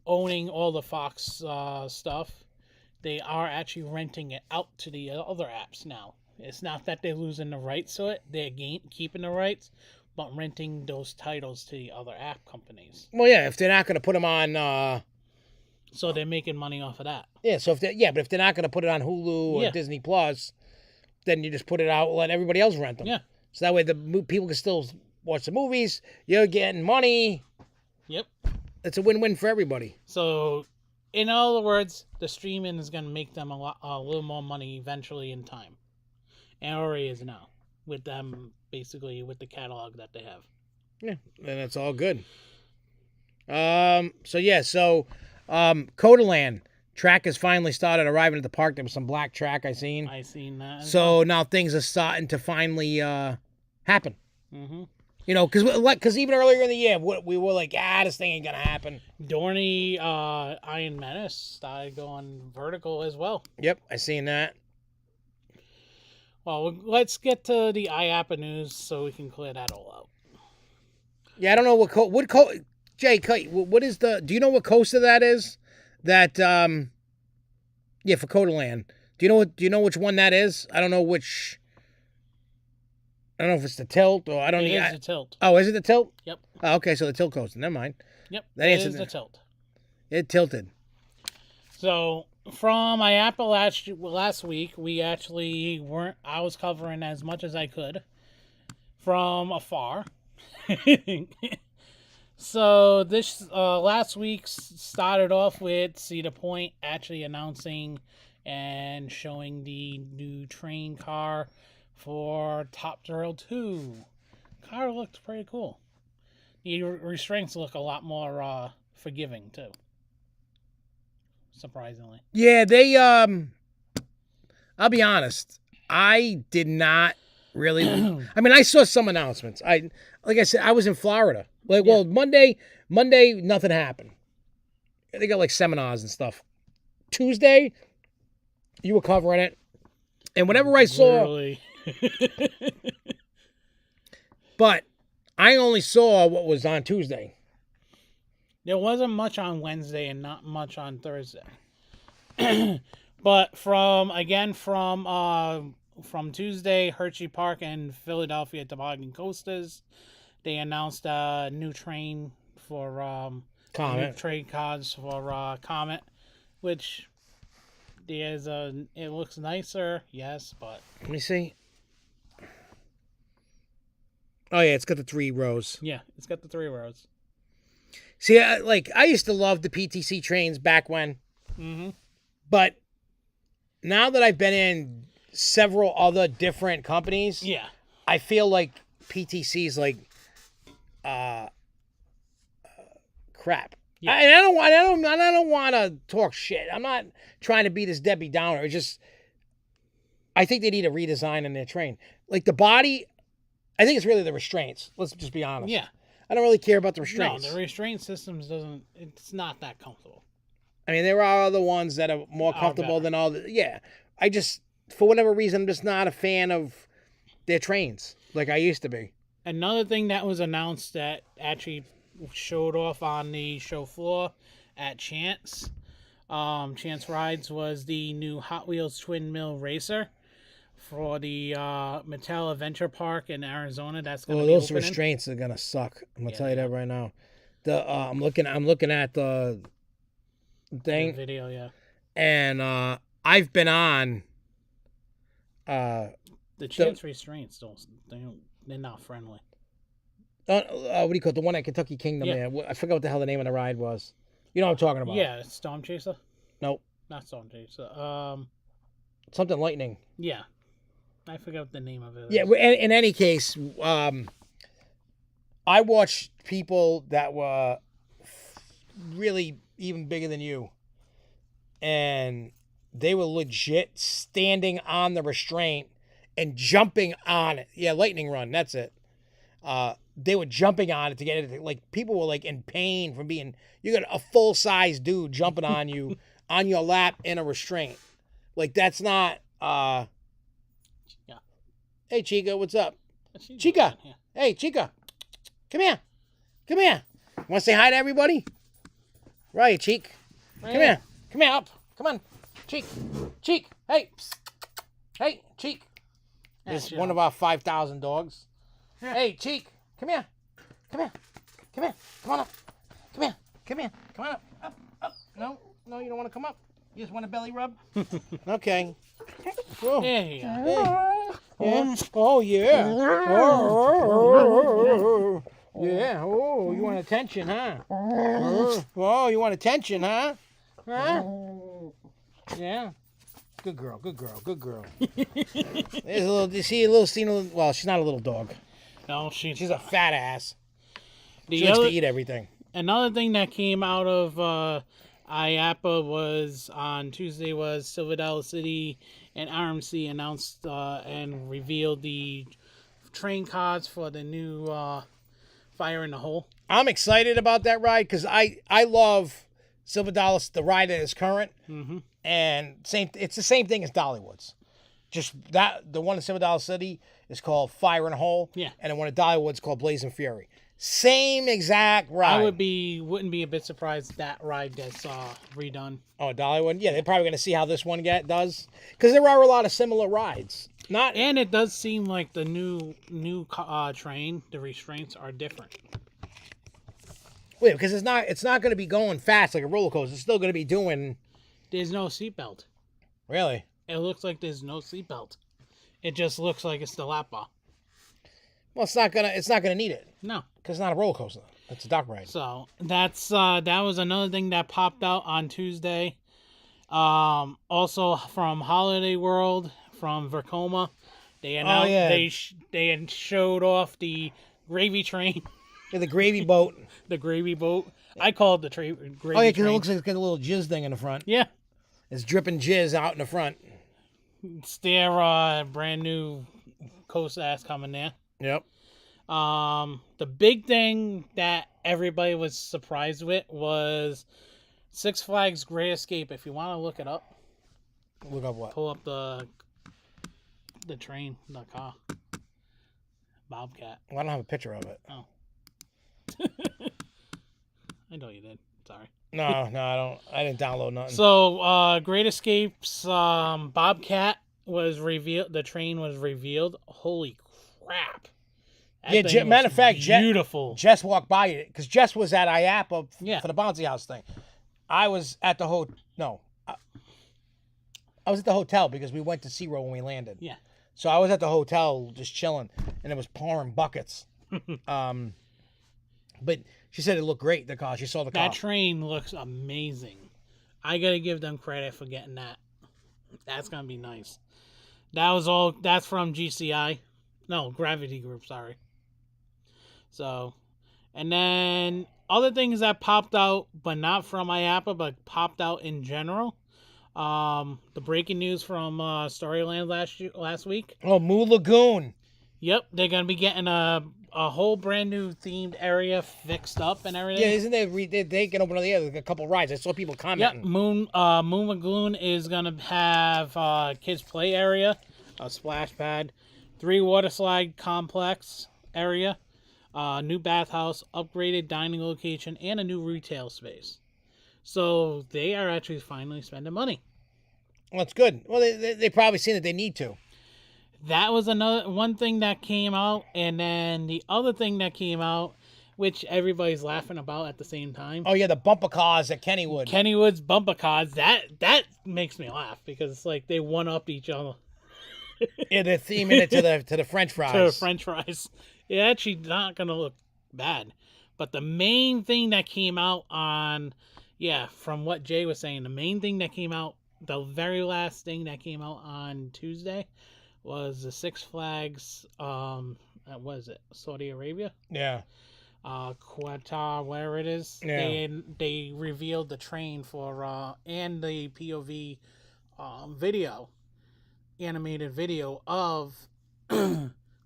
owning all the Fox stuff. They are actually renting it out to the other apps now. It's not that they're losing the rights to it. They're keeping the rights, but renting those titles to the other app companies. Well, yeah, if they're not going to put them on. So they're making money off of that. Yeah, but if they're not going to put it on Hulu or Disney Plus, then you just put it out, let everybody else rent them. Yeah. So that way the people can still watch the movies. You're getting money. Yep. It's a win-win for everybody. So, in other words, the streaming is going to make them a little more money eventually in time. And already is now, with them basically with the catalog that they have. Yeah, and it's all good. Cotaland Track has finally started arriving at the park. There was some black track I seen that. So now things are starting to finally happen. Mm-hmm. You know, because even earlier in the year, we were like, this thing ain't gonna happen. Dorney, Iron Menace started going vertical as well. Yep, I seen that. Well, let's get to the IAPA news so we can clear that all out. Yeah, I don't know what Jay, what is the? Do you know what coaster that is? That yeah, for Cotaland. Do you know which one that is? I don't know which. I don't know if it's the tilt or I don't. It is the tilt. Oh, is it the tilt? Yep. Oh, okay, so the tilt coaster. Never mind. Yep. That it is the tilt. It tilted. So from IAPA last week, we actually weren't. I was covering as much as I could from afar. So this last week started off with Cedar Point actually announcing and showing the new train car for Top Thrill 2. Car looked pretty cool. The restraints look a lot more forgiving too. Surprisingly. Yeah, they I'll be honest. I did not really I mean, I saw some announcements. Like I said, I was in Florida. Like, well, Monday nothing happened. They got like seminars and stuff. Tuesday, you were covering it. And whenever I saw Literally. But I only saw what was on Tuesday. There wasn't much on Wednesday and not much on Thursday. But from Tuesday, Hershey Park and Philadelphia Toboggan Coasters, they announced a new train for Comet. new trade cards for Comet, which it looks nicer, yes, but Let me see. Oh yeah, it's got the 3 rows. yeah, it's got the 3 rows. See, I used to love the PTC trains back when. Mm-hmm. But now that I've been in several other different companies, Yeah. I feel like PTC's like crap. Yeah. I don't want to talk shit. I'm not trying to be this Debbie Downer. It's just I think they need a redesign in their train. Like the body, I think it's really the restraints. Let's just be honest. Yeah. I don't really care about the restraints. No, the restraint systems it's not that comfortable. I mean, there are other ones that are more comfortable than all the. Yeah. I just, for whatever reason, I'm just not a fan of their trains like I used to be. Another thing that was announced that actually showed off on the show floor at Chance Rides was the new Hot Wheels Twin Mill Racer for the Mattel Adventure Park in Arizona. That's going to be those opening. Restraints are gonna suck. I'm gonna tell you that right now. I'm looking at the thing. The video, yeah. And I've been on. The Chance restraints they're not friendly. What do you call it? The one at Kentucky Kingdom? Yeah. Yeah. I forgot what the hell the name of the ride was. You know what I'm talking about? Yeah, Storm Chaser. Nope. Not Storm Chaser. Something lightning. Yeah, I forgot what the name of it. Yeah. In any case, I watched people that were really even bigger than you, and they were legit standing on the restraint and jumping on it. Yeah, lightning run. That's it. They were jumping on it to get it. Like people were like in pain from being. You got a full size dude jumping on you on your lap in a restraint. Like that's not. Yeah. Hey Chica, what's up? Chica. Hey Chica, come here. Come here. Want to say hi to everybody? Right, Cheek. Come here. Come here up. Come on. Cheek. Cheek. Hey. Psst. Hey, Cheek. This is one of our 5,000 dogs. Hey, Cheek. Come here. Come here. Come here. Come on up. Come here. Come here. Come on up. Up. Up. No, you don't want to come up. You just want a belly rub? Okay. Whoa. There you go. Yeah. Oh, yeah. Yeah. Oh, you want attention, huh? Oh, you want attention, huh? Huh? Yeah. Good girl. Good girl. Good girl. There's a little. You see a little scene. Well, she's not a little dog. No, She's a fat ass. The She likes other, to eat everything. Another thing that came out of IAPA was on Tuesday was Silver Dollar City and RMC announced and revealed the train cards for the new Fire in the Hole. I'm excited about that ride because I love Silver Dollar, the ride that is current, and it's the same thing as Dollywood's. Just that the one in Silver Dollar City is called Fire in a Hole, and the one at Dollywood's called Blazing Fury. Same exact ride. I wouldn't be a bit surprised that ride gets redone. Oh, Dollywood, yeah, they're probably going to see how this one does because there are a lot of similar rides. And it does seem like the new train, the restraints are different. Wait, because it's not going to be going fast like a roller coaster. It's still going to be doing. There's no seatbelt. Really? It looks like there's no seatbelt. It just looks like it's the lap bar. Well, it's not gonna need it. No, because it's not a roller coaster. It's a dock ride. So that was another thing that popped out on Tuesday. Also from Holiday World from Vekoma, they announced they showed off the gravy train. Yeah, the gravy boat. The gravy boat. I call it the gravy train. Oh yeah, because it looks like it's got a little jizz thing in the front. Yeah. It's dripping jizz out in the front. It's their brand new coaster that's coming there. Yep. The big thing that everybody was surprised with was Six Flags Great Escape. If you want to look it up. Look up what? Pull up the train, the car. Bobcat. Well, I don't have a picture of it. Oh. I know you did. Sorry. No, I don't. I didn't download nothing. So, Great Escapes, Bobcat was revealed. The train was revealed. Holy crap! Yeah, matter of fact, beautiful. Jess walked by it because Jess was at IAPA for the bouncy house thing. I was at the I was at the hotel because we went to SeaWorld when we landed. Yeah. So I was at the hotel just chilling, and it was pouring buckets. But she said it looked great. The car. She saw the car. That train looks amazing. I gotta give them credit for getting that. That's gonna be nice. That's from GCI. No, Gravity Group. Sorry. So, and then other things that popped out, but not from IAPA, but popped out in general. The breaking news from Storyland last week. Oh, Moo Lagoon. Yep, they're gonna be getting a whole brand new themed area fixed up and everything. Yeah, isn't they can open a couple rides? I saw people commenting. Yep, Moon Lagoon is gonna have kids play area, a splash pad, 3 water slide complex area, new bathhouse, upgraded dining location, and a new retail space. So they are actually finally spending money. Well, that's good. Well, they probably seen that they need to. That was one thing that came out, and then the other thing that came out, which everybody's laughing about at the same time. Oh yeah, the bumper cars at Kennywood. Kennywood's bumper cars. That makes me laugh because it's like they one up each other. Yeah, they're theming it to the French fries. To the French fries. It's actually not gonna look bad. But the main thing that came out from what Jay was saying, the main thing that came out, the very last thing that came out on Tuesday was the Six Flags, what is it, Saudi Arabia? Yeah. Qatar, where it is. Yeah. They revealed the train for, and the POV video, animated video of,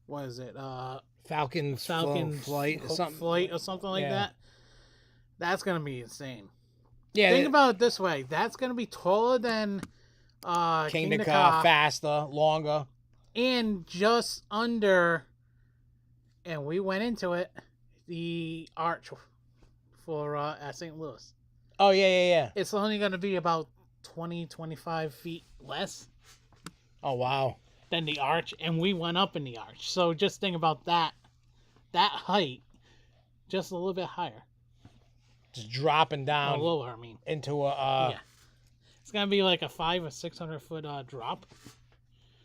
what is it? Falcon's flight or something. Flight or something like that. That's going to be insane. Yeah. Think about it this way. That's going to be taller than Kingda Ka, faster, longer. And just under, and we went into it, the arch for at St. Louis. Oh, yeah. It's only going to be about 20-25 feet less. Oh, wow. Than the arch, and we went up in the arch. So just think about that height, just a little bit higher. Just dropping down. Lower, I mean. Into a... yeah. It's going to be like a 500 or 600 foot drop.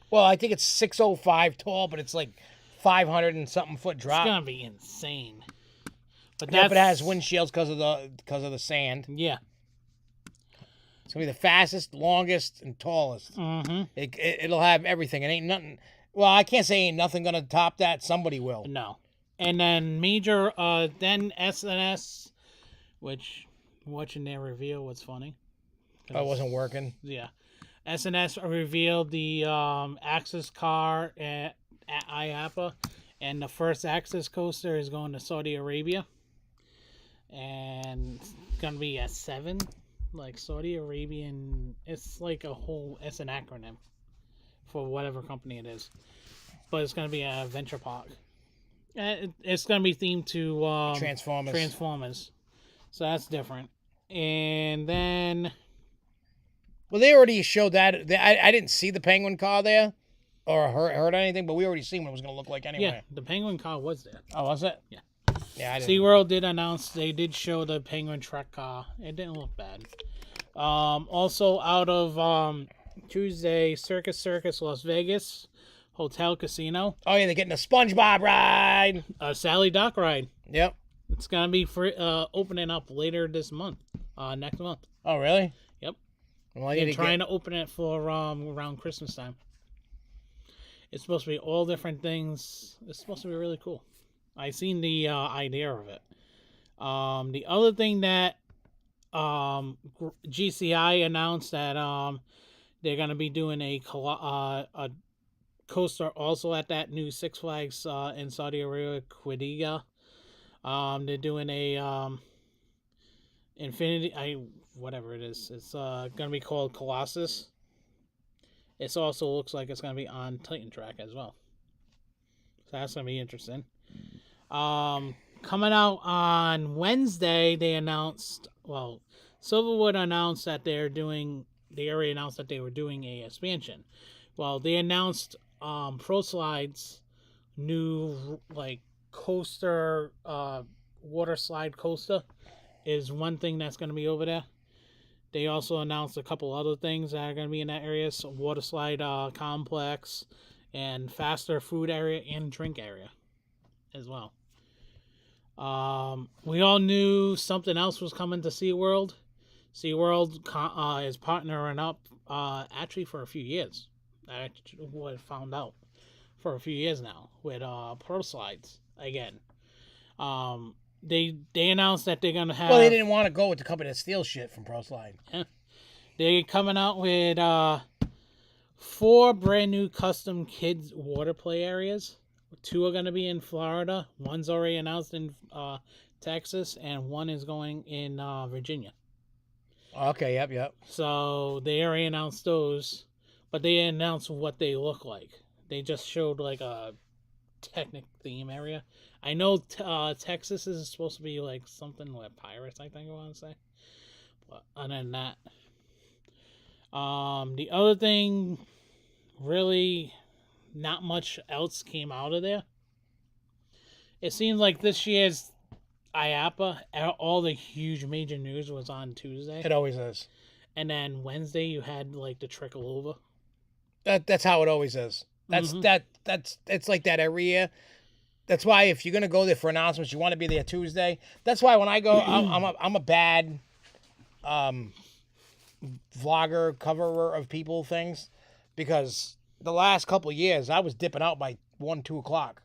Well, I think it's 605 tall, but it's like 500 and something foot drop. It's going to be insane. But it has windshields because of the sand. Yeah. It's going to be the fastest, longest, and tallest. Mm-hmm. It'll have everything. It ain't nothing. Well, I can't say ain't nothing going to top that. Somebody will. No. And then major, then SNS, which watching their reveal was funny. Oh, it wasn't working? Yeah. SNS revealed the Axis car at IAPA, And the first access coaster is going to Saudi Arabia. And it's going to be at 7. Like Saudi Arabian, it's like it's an acronym for whatever company it is. But it's going to be a venture park. And it's going to be themed to Transformers. So that's different. And then... Well, they already showed that. I didn't see the Penguin car there or heard anything, but we already seen what it was going to look like anyway. Yeah, the Penguin car was there. Oh, was it? Yeah. Yeah, I didn't. SeaWorld did announce, they did show the Penguin Track car. It didn't look bad. Also, out of Tuesday, Circus Las Vegas, Hotel Casino. Oh, yeah, they're getting a SpongeBob ride. A Sally Dock ride. Yep. It's going to be opening up later this month, next month. Oh, really? Yep. Well, They're trying to open it for around Christmas time. It's supposed to be all different things. It's supposed to be really cool. I seen the idea of it. The other thing that GCI announced that they're going to be doing a coaster also at that new Six Flags in Saudi Arabia, Qiddiya. They're doing a Infinity, whatever it is. It's going to be called Colossus. It also looks like it's going to be on Titan Track as well. So that's going to be interesting. Coming out on Wednesday, they announced, Silverwood announced that they already announced that they were doing a expansion. Well, they announced Pro Slide's new, coaster, water slide coaster is one thing that's going to be over there. They also announced a couple other things that are going to be in that area. So water slide complex and faster food area and drink area as well. We all knew something else was coming to SeaWorld. SeaWorld is partnering up actually for a few years. I found out for a few years now with Pro Slides again. They announced that they're gonna have. Well, they didn't want to go with the company that steals shit from Pro Slide. Yeah. They're coming out with 4 brand new custom kids water play areas. 2 are gonna be in Florida. One's already announced in Texas, and 1 is going in Virginia. Okay. Yep. So they already announced those, but they didn't announce what they look like. They just showed a Technic theme area. I know Texas is supposed to be something with pirates, I think I want to say. But other than that, the other thing, really, not much else came out of there. It seems like this year's IAPA, all the huge major news was on Tuesday. It always is. And then Wednesday you had the trickle over. That's how it always is. It's like that every year. That's why if you're gonna go there for announcements, you want to be there Tuesday. That's why when I go, I'm a bad vlogger, coverer of people things, because the last couple of years I was dipping out by 1-2 o'clock.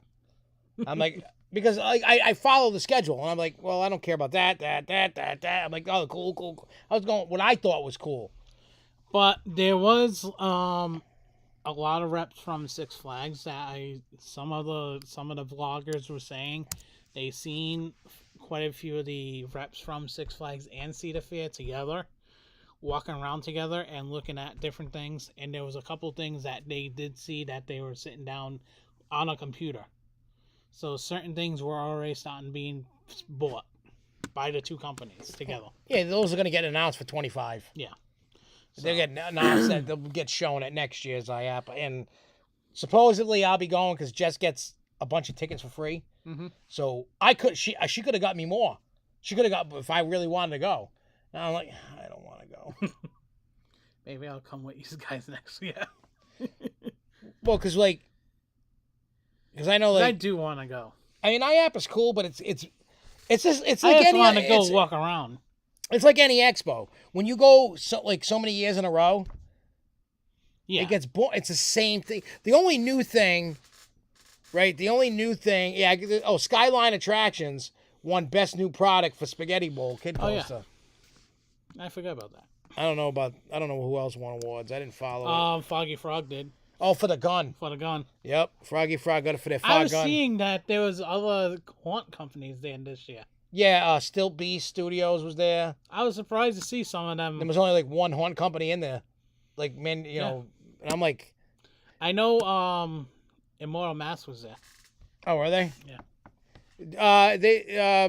I'm like, because I follow the schedule, and I'm like, well, I don't care about that. I'm like, oh, cool. I was going what I thought was cool, but there was a lot of reps from Six Flags that some of the vloggers were saying they seen quite a few of the reps from Six Flags and Cedar Fair together, walking around together and looking at different things. And there was a couple things that they did see that they were sitting down on a computer. So certain things were already starting being bought by the 2 companies together. Yeah, those are going to get announced for 25. Yeah. They're getting announced that they'll get shown at next year's IAPA. And supposedly I'll be going because Jess gets a bunch of tickets for free. Mm-hmm. So she could have got me more. She could have got if I really wanted to go. And I'm like, I don't want to go. Maybe I'll come with you guys next year. Well, because I know I do want to go. I mean, IAPA's cool, but it's like I just want to go walk around. It's like any expo. When you go so many years in a row, yeah, it gets boring. It's the same thing. The only new thing, right? Skyline Attractions won Best New Product for Spaghetti Bowl Kid Coaster. Yeah. I forgot about that. I don't know who else won awards. I didn't follow it. Foggy Frog did. Oh, for the gun. for the gun. Yep. Froggy Frog got it for their I fog was gun. seeing that there was other haunt companies there this year. Yeah, Still Beast Studios was there. I was surprised to see some of them. There was only like one haunt company in there. Like, man, and I'm like... I know Immortal Mask was there. Oh, are they? Yeah.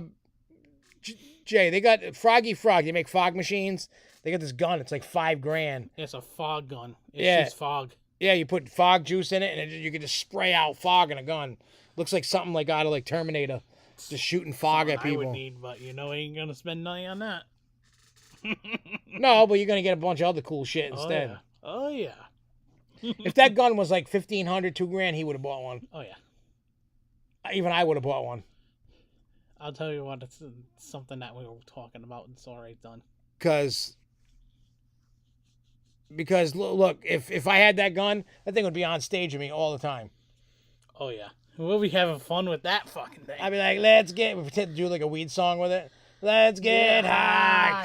Jay, they got Froggy Frog. They make fog machines. They got this gun. It's like $5,000. It's a fog gun. It Yeah. shoots fog. Yeah, you put fog juice in it, and you can just spray out fog in a gun. Looks like something like out of like Terminator, just shooting fog at people. I would need, but I ain't gonna spend money on that. No, but you're gonna get a bunch of other cool shit instead. Oh yeah. If that gun was like $1,500, $2,000, he would have bought one. Oh yeah. Even I would have bought one. I'll tell you what, it's something that we were talking about, and it's already done. Because look, if I had that gun, that thing would be on stage with me all the time. Oh yeah, we'll be having fun with that fucking thing. I'd be like, let's get, we pretend to do like a weed song with it. Let's get high.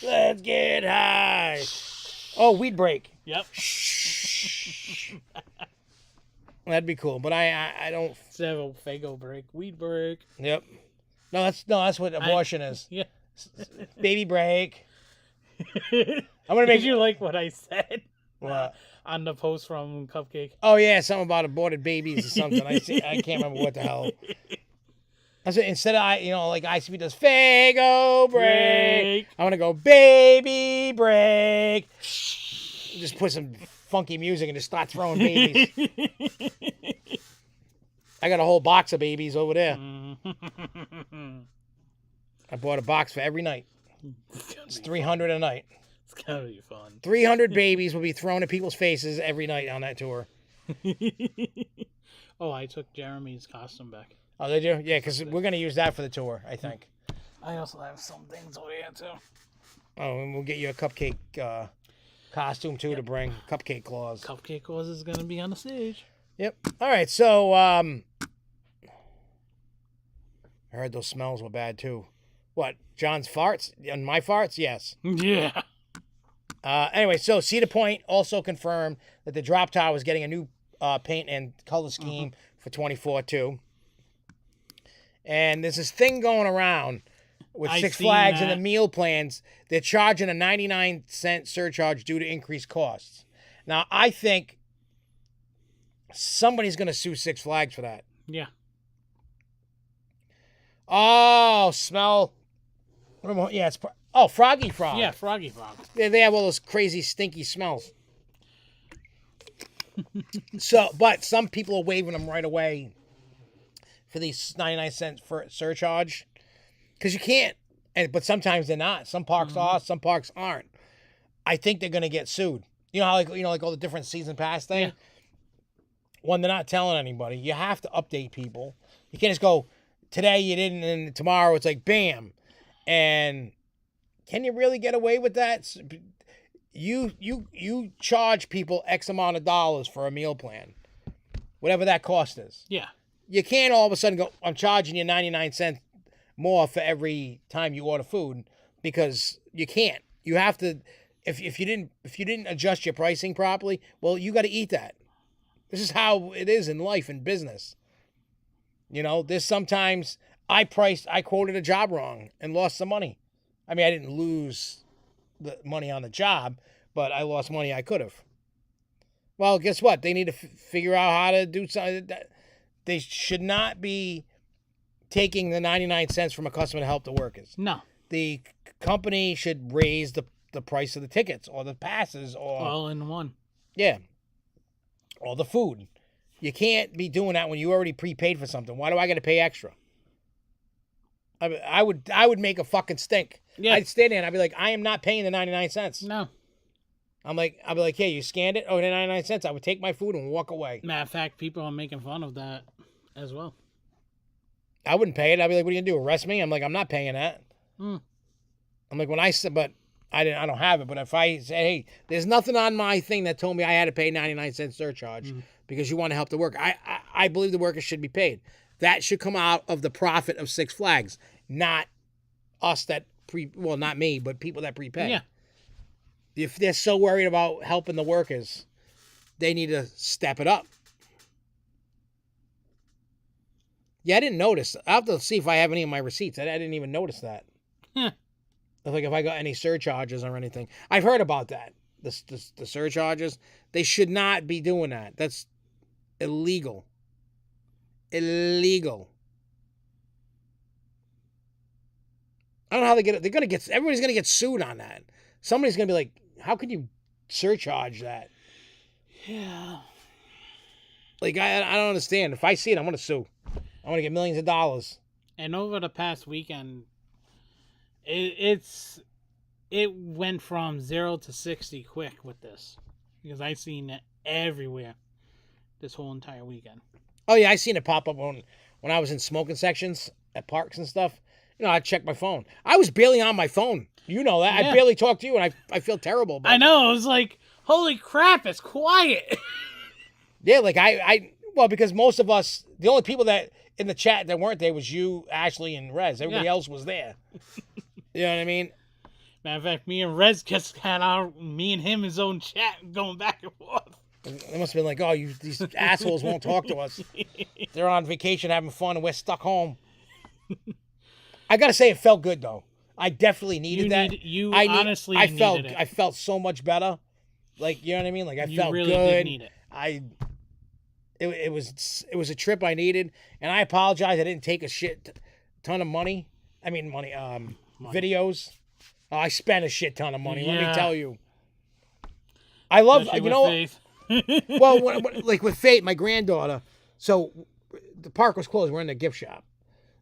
Let's get high. Oh, weed break. Yep. That'd be cool, but I don't. Instead of a Fago break, weed break. Yep. No, that's what abortion is. Yeah. Baby break. I'm gonna make Did you like what I said? What? On the post from Cupcake. Oh yeah, something about aborted babies or something. I can't remember what the hell. That's what, instead of like ICP does Fago break. I want to go baby break. Just put some funky music and just start throwing babies. I got a whole box of babies over there. I bought a box for every night. It's 300 a night. It's gonna be fun. 300 babies will be thrown at people's faces every night on that tour. Oh, I took Jeremy's costume back. Oh, did you? Yeah, because we're going to use that for the tour, I think. I also have some things over here, too. Oh, and we'll get you a cupcake costume, too, to bring. Cupcake claws. Cupcake Claus is going to be on the stage. Yep. All right, so I heard those smells were bad, too. What, John's farts? And my farts? Yes. Yeah. Anyway, so Cedar Point also confirmed that the drop tower is getting a new paint and color scheme for 24, too. And there's this thing going around with Six Flags and the meal plans. They're charging a 99-cent surcharge due to increased costs. Now, I think somebody's going to sue Six Flags for that. Yeah. Oh, smell. Yeah, it's... Oh, Froggy Frog. Yeah, Froggy Frog. They have all those crazy, stinky smells. But some people are waiving them right away for these 99-cent for surcharge, because you can't. But sometimes they're not. Some parks are, some parks aren't. I think they're gonna get sued. You know how like all the different season pass thing. Yeah. When they're not telling anybody, you have to update people. You can't just go today you didn't, and tomorrow it's like bam. And can you really get away with that? You charge people X amount of dollars for a meal plan, whatever that cost is. Yeah. You can't all of a sudden go, I'm charging you 99 cents more for every time you order food, because you can't. You have to, if you didn't adjust your pricing properly, well, you got to eat that. This is how it is in life and business. There's sometimes I quoted a job wrong and lost some money. I mean, I didn't lose the money on the job, but I lost money I could have. Well, guess what? They need to figure out how to do something. They should not be taking the 99 cents from a customer to help the workers. No. The company should raise the price of the tickets or the passes or... All in one. Yeah. Or the food. You can't be doing that when you already prepaid for something. Why do I got to pay extra? I would make a fucking stink. Yeah. I'd stand there and I'd be like, I am not paying the 99 cents. No. I'd be like, hey, you scanned it? Oh, the 99 cents. I would take my food and walk away. Matter of fact, people are making fun of that as well. I wouldn't pay it. I'd be like, what are you going to do, arrest me? I'm like, I'm not paying that. I'm like, when I said, but I don't have it. But if I say, hey, there's nothing on my thing that told me I had to pay 99 cents surcharge because you want to help the worker. I believe the workers should be paid. That should come out of the profit of Six Flags, not us that not me, but people that prepay. Yeah. If they're so worried about helping the workers, they need to step it up. Yeah, I didn't notice. I'll have to see if I have any of my receipts. I didn't even notice that. Like if I got any surcharges or anything. I've heard about that. The surcharges. They should not be doing that. That's illegal. Illegal. I don't know how they get it. Everybody's going to get sued on that. Somebody's going to be like, how can you surcharge that? Yeah. Like, I don't understand. If I see it, I'm going to sue. I'm going to get millions of dollars. And over the past weekend, it went from 0 to 60 quick with this. Because I seen it everywhere this whole entire weekend. Oh, yeah, I seen it pop up when I was in smoking sections at parks and stuff. You know, I checked my phone. I was barely on my phone. You know that. Yeah. I barely talked to you, and I feel terrible about it. I know. I was like, holy crap, it's quiet. Yeah, like well, because most of us, the only people that in the chat that weren't there was you, Ashley, and Rez. Everybody else was there. You know what I mean? Matter of fact, me and Rez just had me and him his own chat going back and forth. They must have been like, oh, these assholes won't talk to us. They're on vacation having fun, and we're stuck home. I gotta say, it felt good though. I definitely needed that. Honestly needed it. I felt so much better. Like, you know what I mean? Like, I felt really good. Did need it. It was a trip I needed, and I apologize. I didn't take a shit ton of money. I mean, money. Videos. Oh, I spent a shit ton of money. Yeah. Let me tell you. I love. Especially you know. Faith. Well, like with Faith, my granddaughter. So the park was closed. We're in the gift shop.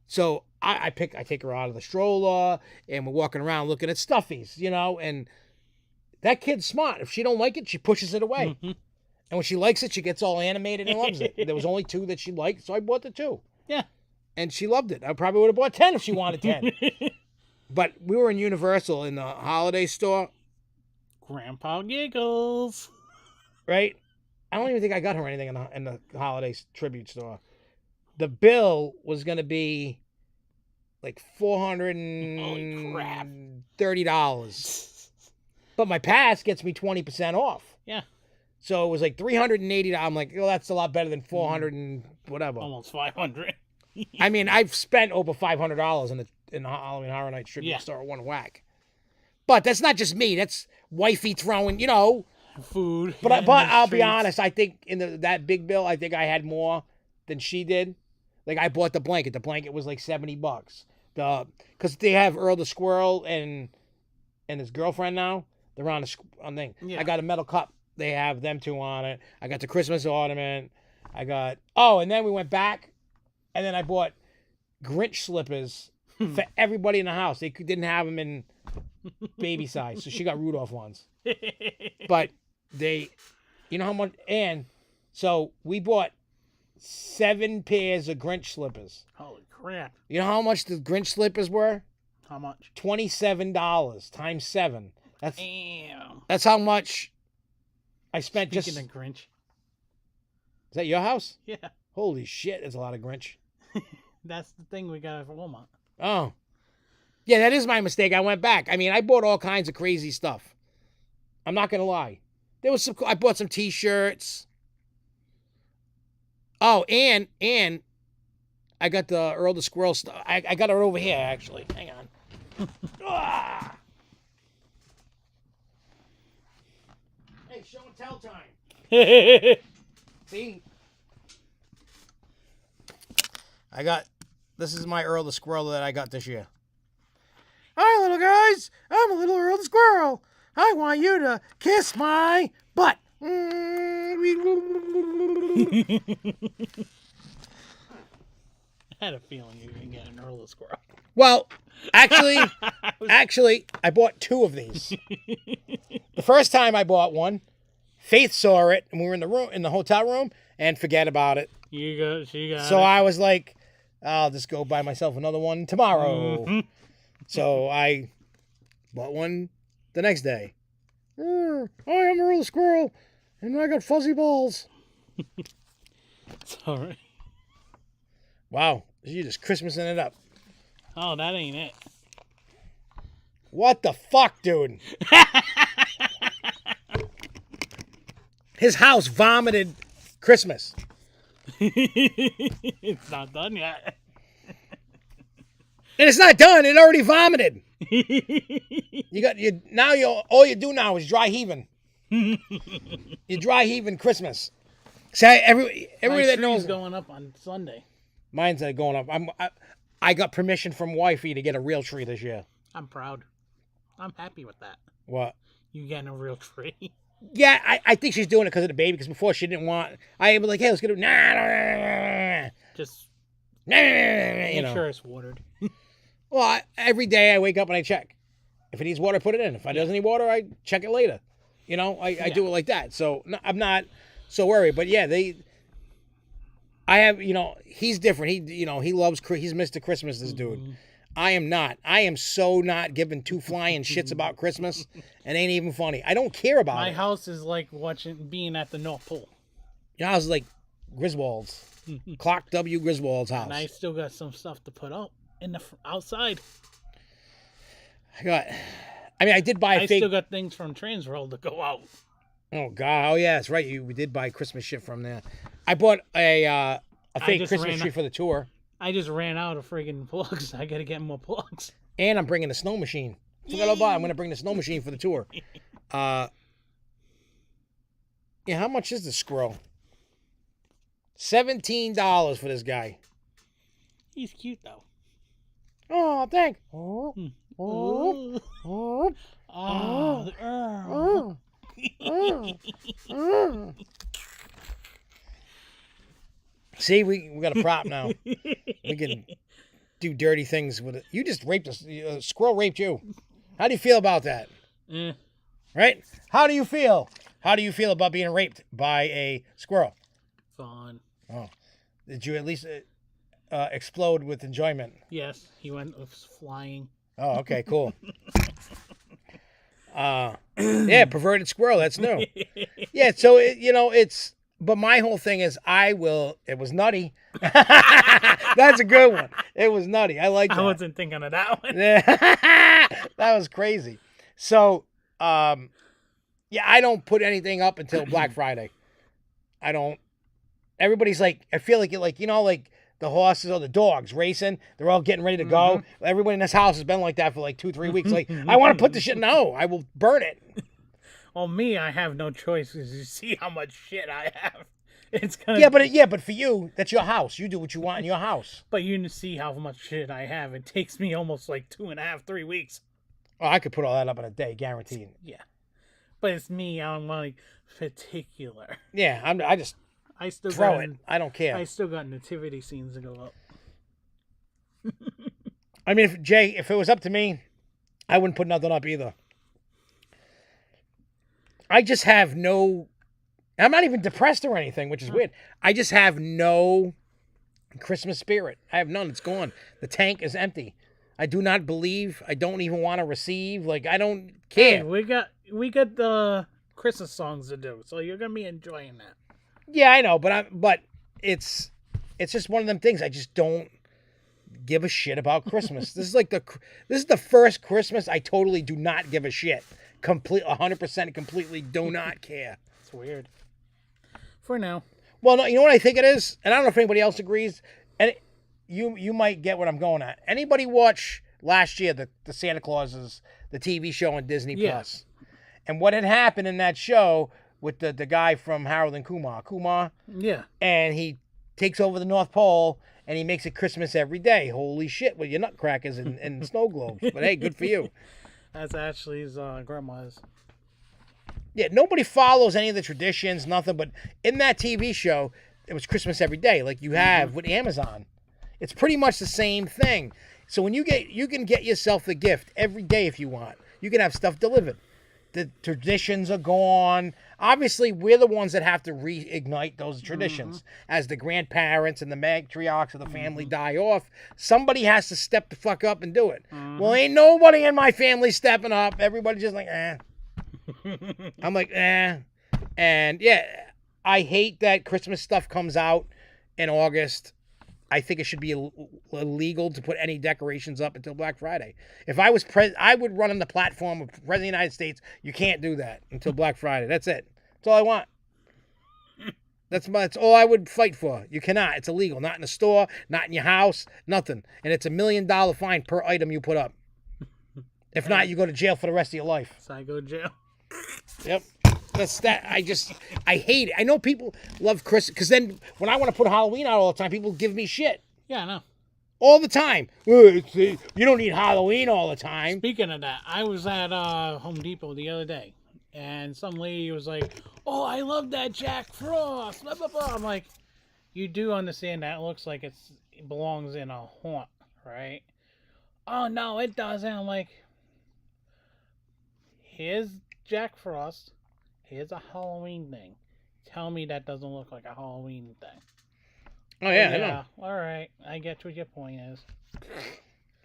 So I take her out of the stroller, and we're walking around looking at stuffies, you know, and that kid's smart. If she don't like it, she pushes it away. Mm-hmm. And when she likes it, she gets all animated and loves it. There was only 2 that she liked, so I bought the 2. Yeah. And she loved it. I probably would have bought 10 if she wanted 10. But we were in Universal in the holiday store. Grandpa giggles. Right? I don't even think I got her anything in the holiday tribute store. The bill was going to be like $430. But my pass gets me 20% off. Yeah. So it was like $380. I'm like, oh, that's a lot better than 400 and whatever. Almost 500. I mean, I've spent over $500 in the Halloween Horror Nights tribute store at one whack. But that's not just me. That's wifey throwing, you know, food. But I'll be honest. I think in that big bill, I think I had more than she did. Like, I bought the blanket. The blanket was like $70. Because they have Earl the Squirrel and his girlfriend now. They're on thing. Yeah. I got a metal cup. They have them 2 on it. I got the Christmas ornament. And then we went back, and then I bought Grinch slippers for everybody in the house. They didn't have them in baby size, so she got Rudolph ones. But you know how much? And so we bought 7 pairs of Grinch slippers. Holy crap. You know how much the Grinch slippers were? How much? $27 times 7. Damn. That's how much I spent. Speaking of Grinch. Is that your house? Yeah. Holy shit, there's a lot of Grinch. That's the thing we got at Walmart. Oh. Yeah, that is my mistake. I went back. I mean, I bought all kinds of crazy stuff. I'm not going to lie. I bought some t-shirts. Oh, and I got the Earl the Squirrel stuff. I got it over here, actually. Hang on. Hey, show and tell time. See? This is my Earl the Squirrel that I got this year. Hi, little guys. I'm a little Earl the Squirrel. I want you to kiss my butt. I had a feeling you were going to get an Earl the Squirrel. Well, actually, I bought 2 of these. The first time I bought one, Faith saw it, and we were in the hotel room, and forget about it. She got it. So I was like, I'll just go buy myself another one tomorrow. Mm-hmm. So I bought one the next day. I am a real squirrel, and I got fuzzy balls. It's all right. Wow, you're just Christmasing it up. Oh, that ain't it. What the fuck, dude? His house vomited Christmas. It's not done yet. And it's not done. It already vomited. All you do now is dry heaving. You're dry heaving Christmas. Say everybody that knows going up on Sunday. Mine's going up. I got permission from wifey to get a real tree this year. I'm proud. I'm happy with that. What? You getting a real tree? Yeah, I think she's doing it because of the baby. Because before she didn't want. I was like, hey, let's get it. Nah. Just Make sure it's watered. Well, every day I wake up and I check. If it needs water, put it in. If it doesn't need water, I check it later. You know, I do it like that. So I'm not so worried. But yeah, I have, he's different. He loves, he's Mr. Christmas, this dude. I am not. I am so not giving two flying shits about Christmas. It ain't even funny. I don't care about My it. house is like being at the North Pole. Your house is like Griswold's. Clark W. Griswold's house. And I still got some stuff to put up in the outside. I did buy a fake. I still got things from Transworld to go out. Oh God! Oh yeah, that's right. We did buy Christmas shit from there. I bought a fake Christmas tree for the tour. I just ran out of friggin' plugs. I gotta get more plugs. And I'm bringing a snow machine. I'm gonna bring the snow machine for the tour. Yeah, how much is the squirrel? $17 for this guy. He's cute though. Oh, thanks. See, we got a prop now. We can do dirty things with it. You just raped us. A squirrel raped you. How do you feel about that? Right? How do you feel? How do you feel about being raped by a squirrel? Fun. Oh. Did you at least explode with enjoyment? Yes, he went flying. Oh, okay, cool. Yeah, perverted squirrel. That's new. Yeah, so it's. But my whole thing is, it was nutty. That's a good one. It was nutty. I like that. I wasn't thinking of that one. That was crazy. So, yeah, I don't put anything up until Black Friday. I don't. Everybody's like, I feel like like the horses or the dogs racing. They're all getting ready to go. Everybody in this house has been like that for like 2-3 weeks. Like, I want to put the shit. No, I will burn it. Well, me, I have no choice because you see how much shit I have. It's gonna. Yeah, but for you, that's your house. You do what you want in your house. But you see how much shit I have. It takes me almost like 2.5, 3 weeks. Oh, I could put all that up in a day, guaranteed. Yeah, but it's me. I'm like particular. Yeah, I still throw it. I don't care. I still got nativity scenes to go up. I mean, if it was up to me, I wouldn't put nothing up either. I just have no. I'm not even depressed or anything, which is weird. I just have no Christmas spirit. I have none. It's gone. The tank is empty. I do not believe. I don't even want to receive. Like, I don't care. Hey, we got the Christmas songs to do, so you're gonna be enjoying that. Yeah, I know, but it's just one of them things. I just don't give a shit about Christmas. This is the first Christmas I totally do not give a shit. 100% completely do not care. It's weird. For now. Well, no, you know what I think it is? And I don't know if anybody else agrees. And you might get what I'm going at. Anybody watch last year the Santa Clauses, the TV show on Disney Plus? And what had happened in that show with the guy from Harold and Kumar? Yeah. And he takes over the North Pole and he makes it Christmas every day. Holy shit, with your nutcrackers and snow globes. But hey, good for you. That's Ashley's grandma's. Yeah, nobody follows any of the traditions, nothing. But in that TV show, it was Christmas every day, like you have with Amazon. It's pretty much the same thing. So when you can get yourself a gift every day if you want. You can have stuff delivered. The traditions are gone. Obviously, we're the ones that have to reignite those traditions. As the grandparents and the matriarchs of the family die off, somebody has to step the fuck up and do it. Well, ain't nobody in my family stepping up. Everybody's just like, eh. I'm like, eh. And yeah, I hate that Christmas stuff comes out in August. I think it should be illegal to put any decorations up until Black Friday. If I was I would run on the platform of President of the United States. You can't do that until Black Friday. That's it. That's all I want. That's all I would fight for. You cannot. It's illegal. Not in a store, not in your house, nothing. And it's $1 million fine per item you put up. If not, you go to jail for the rest of your life. So I go to jail. Yep. That's that. I hate it. I know people love Christmas because then when I want to put Halloween out all the time, people give me shit Yeah, I know. all the time. You don't need Halloween all the time. Speaking of that, I was at Home Depot the other day, and some lady was like, "Oh, I love that Jack Frost." Blah blah blah. I'm like, you do understand that it looks like it belongs in a haunt, right? Oh no, it doesn't. I'm like, here's Jack Frost. Here's a Halloween thing. Tell me that doesn't look like a Halloween thing. Oh yeah, I know. All right, I get what your point is.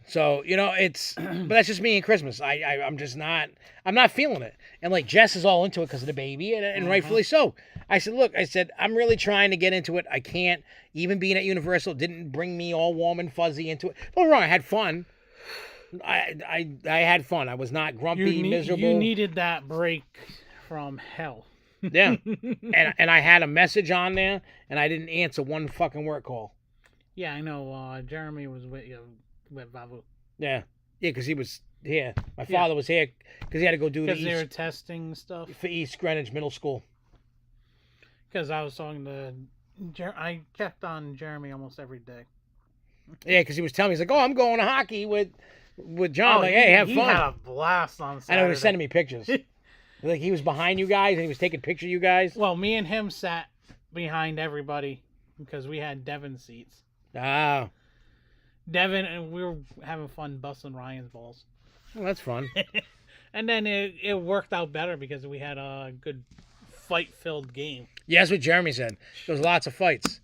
So it's, but that's just me and Christmas. I'm just not. I'm not feeling it. And like Jess is all into it because of the baby, and rightfully so. I said, look, I'm really trying to get into it. I can't. Even being at Universal didn't bring me all warm and fuzzy into it. Don't get me wrong, I had fun. I had fun. I was not grumpy, miserable. You needed that break from hell. Yeah, and I had a message on there, and I didn't answer one fucking work call. Yeah, I know. Jeremy was with Babu. Yeah, because he was here. My father was here because he had to go do because they were testing stuff for East Greenwich Middle School. Because I was talking to, I checked on Jeremy almost every day. Yeah, because he was telling me, he's like, "Oh, I'm going to hockey with John." Like, hey, have fun. He had a blast on Saturday. I know he was sending me pictures. Like he was behind you guys and he was taking pictures of you guys. Well, me and him sat behind everybody because we had Devon seats. Ah. Devon, and we were having fun busting Ryan's balls. Well, that's fun. And then it worked out better because we had a good fight-filled game. Yeah, that's what Jeremy said. There was lots of fights.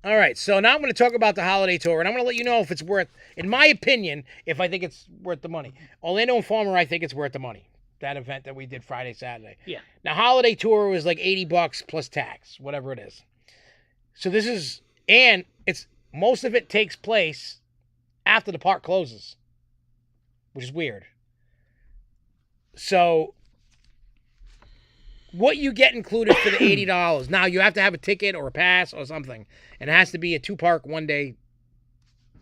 All right, so now I'm going to talk about the holiday tour, and I'm going to let you know if it's worth, in my opinion, if I think it's worth the money. Orlando Informer, I think it's worth the money. That event that we did Friday, Saturday. Yeah. Now, holiday tour was like $80 plus tax, whatever it is. So this is, and it's, most of it takes place after the park closes, which is weird. So what you get included for the $80, now you have to have a ticket or a pass or something, and it has to be a 2-park 1-day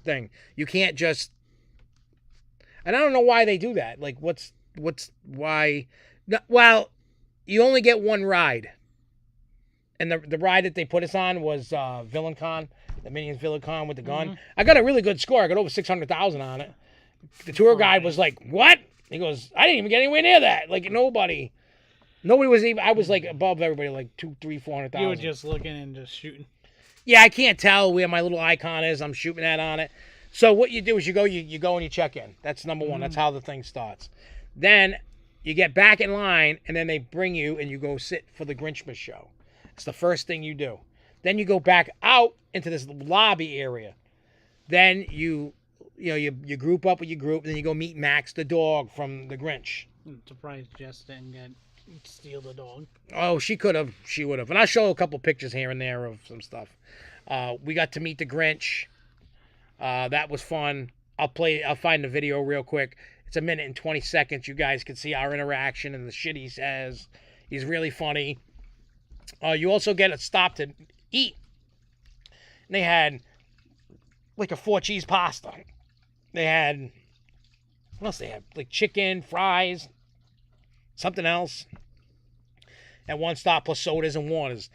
thing. You can't just, and I don't know why they do that. Like, why? Well, you only get one ride. And the ride that they put us on was Villain Con, the Minions Villain Con with the gun. Mm-hmm. I got a really good score. I got over 600,000 on it. The tour guide was like, "What?" He goes, "I didn't even get anywhere near that." Like nobody was even. I was like above everybody, like 200,000, 300,000, 400,000. You were just looking and just shooting. Yeah, I can't tell where my little icon is. I'm shooting that on it. So what you do is you go and you check in. That's number one. That's how the thing starts. Then you get back in line, and then they bring you and you go sit for the Grinchmas show. It's the first thing you do. Then you go back out into this lobby area. Then you group up with your group, and then you go meet Max the dog from the Grinch. I'm surprised Jess didn't steal the dog. Oh, she could have. She would have. And I'll show a couple pictures here and there of some stuff. We got to meet the Grinch. That was fun. I'll find the video real quick. It's 1 minute and 20 seconds. You guys can see our interaction and the shit he says. He's really funny. You also get a stop to eat. And they had like a 4-cheese pasta. They had, what else they had? Like chicken, fries, something else. At one stop, plus sodas and waters.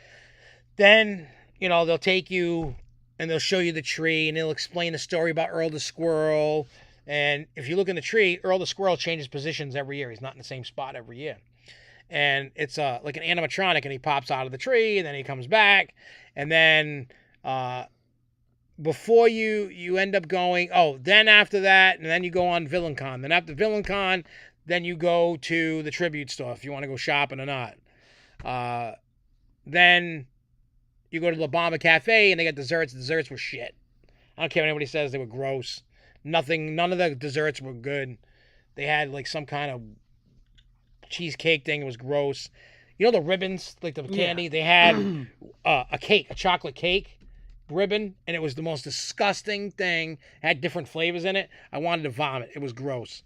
Then, they'll take you and they'll show you the tree and they'll explain the story about Earl the Squirrel. And if you look in the tree, Earl the Squirrel changes positions every year. He's not in the same spot every year. And it's like an animatronic, and he pops out of the tree, and then he comes back. And then before you end up going, then after that, and then you go on Villain Con. Then after Villain Con, then you go to the tribute store if you want to go shopping or not. Then you go to La Bamba Cafe, and they got desserts. The desserts were shit. I don't care what anybody says. They were gross. None of the desserts were good. They had like some kind of cheesecake thing. It was gross. The ribbons, like the candy, they had a chocolate cake ribbon, and it was the most disgusting thing. It had different flavors in it. I wanted to vomit. It was gross.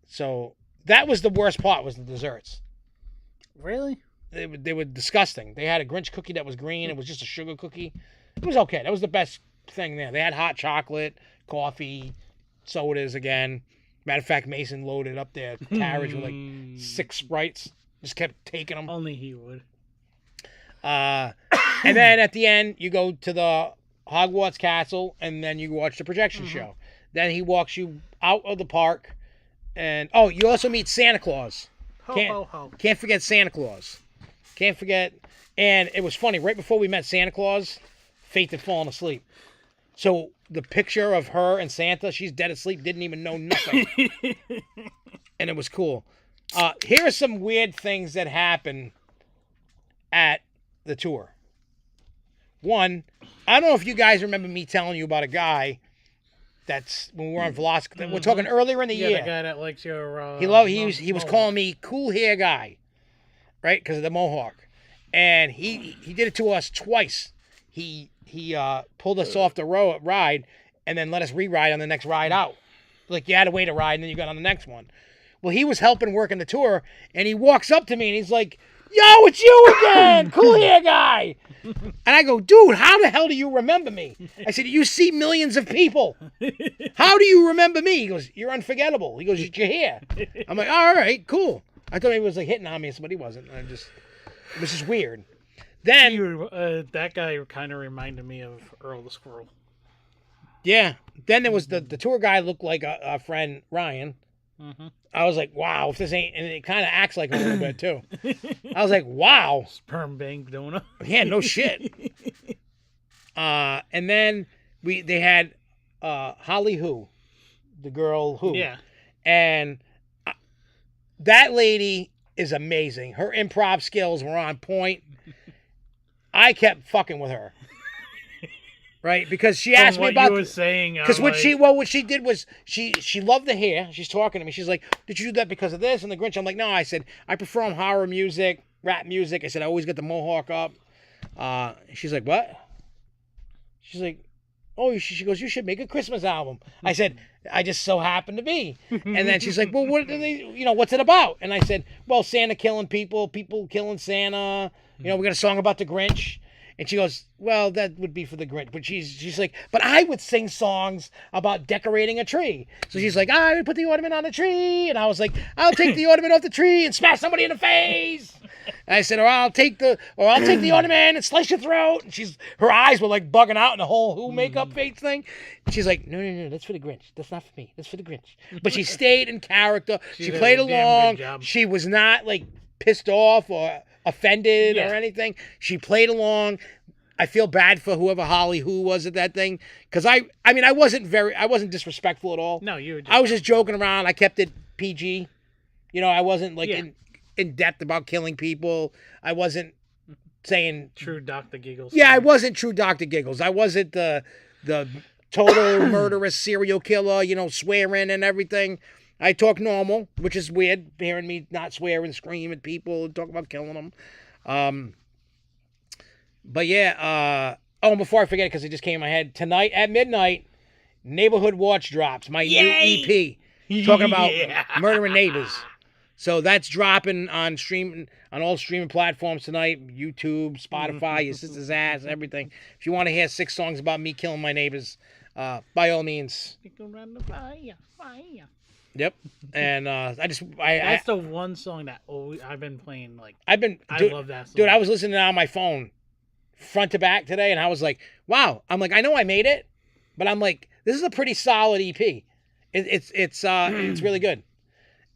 So that was the worst part, was the desserts. Really? they were disgusting. They had a Grinch cookie that was green. It was just a sugar cookie. It was okay. That was the best thing there. They had hot chocolate, coffee, sodas again. Matter of fact, Mason loaded up their carriage with like 6 Sprites. Just kept taking them. Only he would. And then at the end, you go to the Hogwarts Castle, and then you watch the projection show. Then he walks you out of the park, and you also meet Santa Claus. Can't forget Santa Claus. Can't forget. And it was funny. Right before we met Santa Claus, Faith had fallen asleep. So the picture of her and Santa, she's dead asleep, didn't even know nothing. And it was cool. Here are some weird things that happen at the tour. One, I don't know if you guys remember me telling you about a guy that's when we were on Velocity. We're talking earlier in the year. The guy that likes your. He was calling me cool hair guy, right? Because of the mohawk, and he did it to us twice. He pulled us off the ride and then let us re-ride on the next ride out. Like you had to wait a ride and then you got on the next one. Well, he was helping working the tour, and he walks up to me and he's like, "Yo, it's you again, cool hair guy." And I go, "Dude, how the hell do you remember me?" I said, "You see millions of people. How do you remember me?" He goes, "You're unforgettable." He goes, "It's your hair." I'm like, "All right, cool." I thought he was like hitting on me, but he wasn't. It was just weird. Then that guy kind of reminded me of Earl the Squirrel. Yeah. Then there was the tour guy looked like our friend Ryan. Mm-hmm. I was like, wow, if this ain't, and it kind of acts like him a little bit too. I was like, wow. Sperm bank donor. Yeah, no shit. And then they had Holly Who, the girl Who. Yeah. And that lady is amazing. Her improv skills were on point. I kept fucking with her. Right, because she asked me about what you were saying. Because what she did was she loved the hair. She's talking to me. She's like, "Did you do that because of this?" And the Grinch. I'm like, "No." I said, "I perform horror music, rap music." I said, "I always get the mohawk up." She's like, "What?" She's like, "Oh," she goes, "You should make a Christmas album." I said, "I just so happen to be." And then she's like, "Well, what do they? What's it about?" And I said, "Well, Santa killing people, people killing Santa. We got a song about the Grinch." And she goes, "Well, that would be for the Grinch." But she's like, "But I would sing songs about decorating a tree." So she's like, "I would put the ornament on the tree." And I was like, "I'll take the ornament off the tree and smash somebody in the face." And I said, I'll take the ornament and slice your throat." And her eyes were like bugging out in the whole Who makeup face thing. And she's like, no, that's for the Grinch. That's not for me. That's for the Grinch. But she stayed in character. She played along. She was not like pissed off or offended or anything. She played along. I feel bad for whoever Holly Who was at that thing, because I wasn't disrespectful at all. No, you were. I was just joking around. I kept it PG. I wasn't like in depth about killing people. I wasn't saying true Dr. Giggles. Yeah, I wasn't true Dr. Giggles. I wasn't the total murderous serial killer, swearing and everything. I talk normal, which is weird, hearing me not swear and scream at people and talk about killing them. But yeah, and before I forget, because it just came in my head, tonight at midnight, Neighborhood Watch drops, my new EP, talking about murdering neighbors. So that's dropping on all streaming platforms tonight, YouTube, Spotify, your sister's ass, everything. If you want to hear 6 songs about me killing my neighbors, by all means. Fire. Yep, and that's the one song that I've been playing. I love that song. Dude, I was listening on my phone, front to back today, and I was like, "Wow!" I'm like, I know I made it, but I'm like, this is a pretty solid EP. It's really good,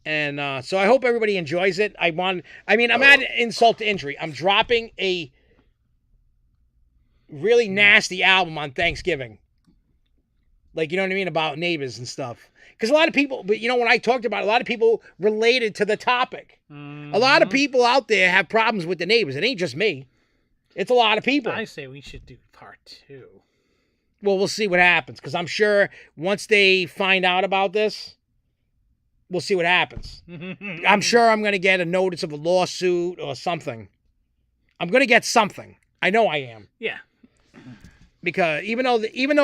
and so I hope everybody enjoys it. I'm at insult to injury. I'm dropping a really nasty album on Thanksgiving. Like, you know what I mean, about neighbors and stuff. Because a lot of people, but when I talked about it, a lot of people related to the topic. Mm-hmm. A lot of people out there have problems with the neighbors. It ain't just me. It's a lot of people. I say we should do part 2. Well, we'll see what happens. Because I'm sure once they find out about this, we'll see what happens. I'm sure I'm going to get a notice of a lawsuit or something. I'm going to get something. I know I am. Yeah. Because even though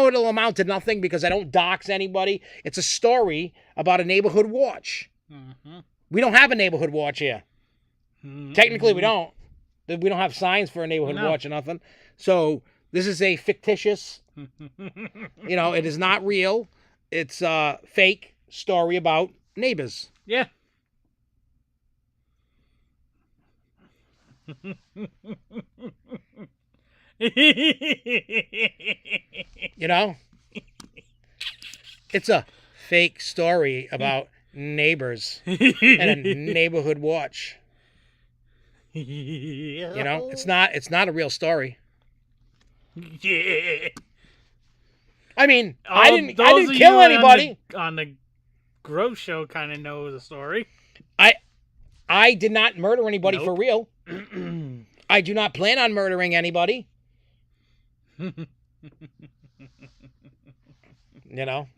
it'll amount to nothing, because I don't dox anybody, it's a story about a neighborhood watch. Mm-hmm. We don't have a neighborhood watch here. Mm-hmm. Technically, we don't. We don't have signs for a neighborhood No. watch or nothing. So this is a fictitious, it is not real. It's a fake story about neighbors. Yeah. It's a fake story about neighbors and a neighborhood watch. It's not a real story. Yeah. I mean, I didn't kill you anybody. On the Grove Show kind of know the story. I did not murder anybody for Nope. real. I do not plan on murdering anybody.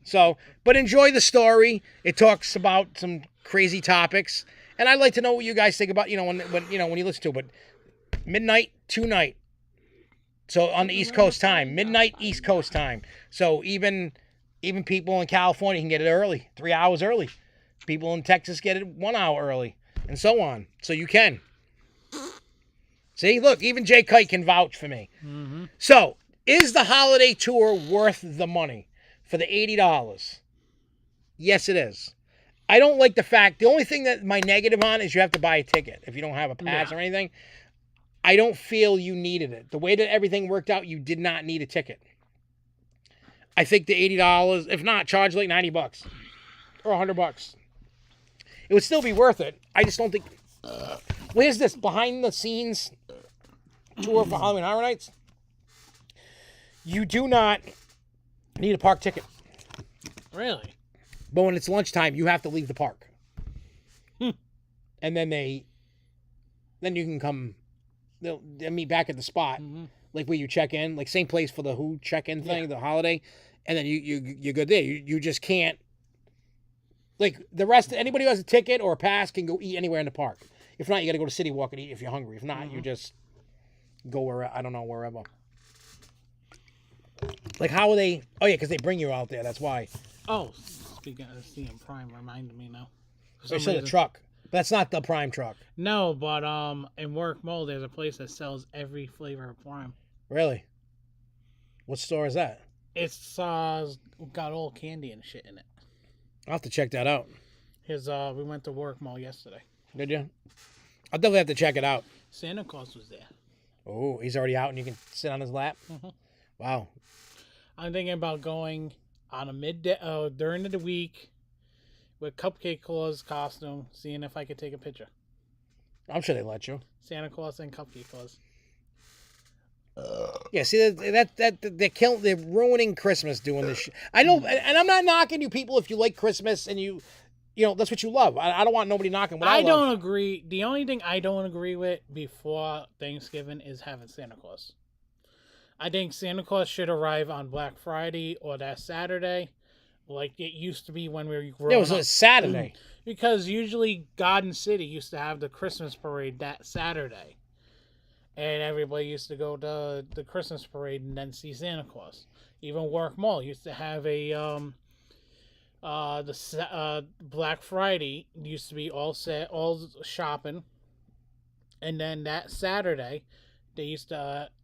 So, but enjoy the story. It talks about some crazy topics, and I'd like to know what you guys think about, when you listen to it. But midnight to night. So on the East Coast time, midnight East Coast time. So even people in California can get it early, 3 hours early. People in Texas get it 1 hour early, and so on. So you can. See, look, even Jay Kite can vouch for me. Mm-hmm. So, is the holiday tour worth the money for the $80? Yes, it is. I don't like the fact, the only thing that my negative on is you have to buy a ticket if you don't have a pass or anything. I don't feel you needed it. The way that everything worked out, you did not need a ticket. I think the $80, if not, charge like $90 or $100. It would still be worth it. I just don't think. Where's this behind the scenes tour for Halloween Horror Nights? You do not need a park ticket. Really? But when it's lunchtime, you have to leave the park. And then you can come. They'll meet back at the spot, like where you check in, like same place for the Who check-in thing, the holiday, and then you're good there. You just can't. Like the rest, anybody who has a ticket or a pass can go eat anywhere in the park. If not, you got to go to City Walk and eat if you're hungry. If not, you just go wherever. Like how are they? Oh yeah, because they bring you out there. That's why. Oh, speaking of CM Prime, reminded me now. They show the truck. That's not the Prime truck. No, but in Work Mall, there's a place that sells every flavor of Prime. Really? What store is that? It's got all candy and shit in it. I'll have to check that out. We went to Work Mall yesterday. Did you? I'll definitely have to check it out. Santa Claus was there. Oh, he's already out and you can sit on his lap? Mm-hmm. Wow. I'm thinking about going on a midday during the week with Cupcake Claus costume, seeing if I could take a picture. I'm sure they let you. Santa Claus and Cupcake Claus. Yeah, see they're ruining Christmas doing this shit. I know, and I'm not knocking you people if you like Christmas and you that's what you love. I don't want nobody knocking what I love. don't agree. The only thing I don't agree with before Thanksgiving is having Santa Claus. I think Santa Claus should arrive on Black Friday or that Saturday, like it used to be when we were growing up. It was a Saturday. Because usually Garden City used to have the Christmas parade that Saturday. And everybody used to go to the Christmas parade and then see Santa Claus. Even Work Mall used to have a Black Friday used to be all shopping, and then that Saturday,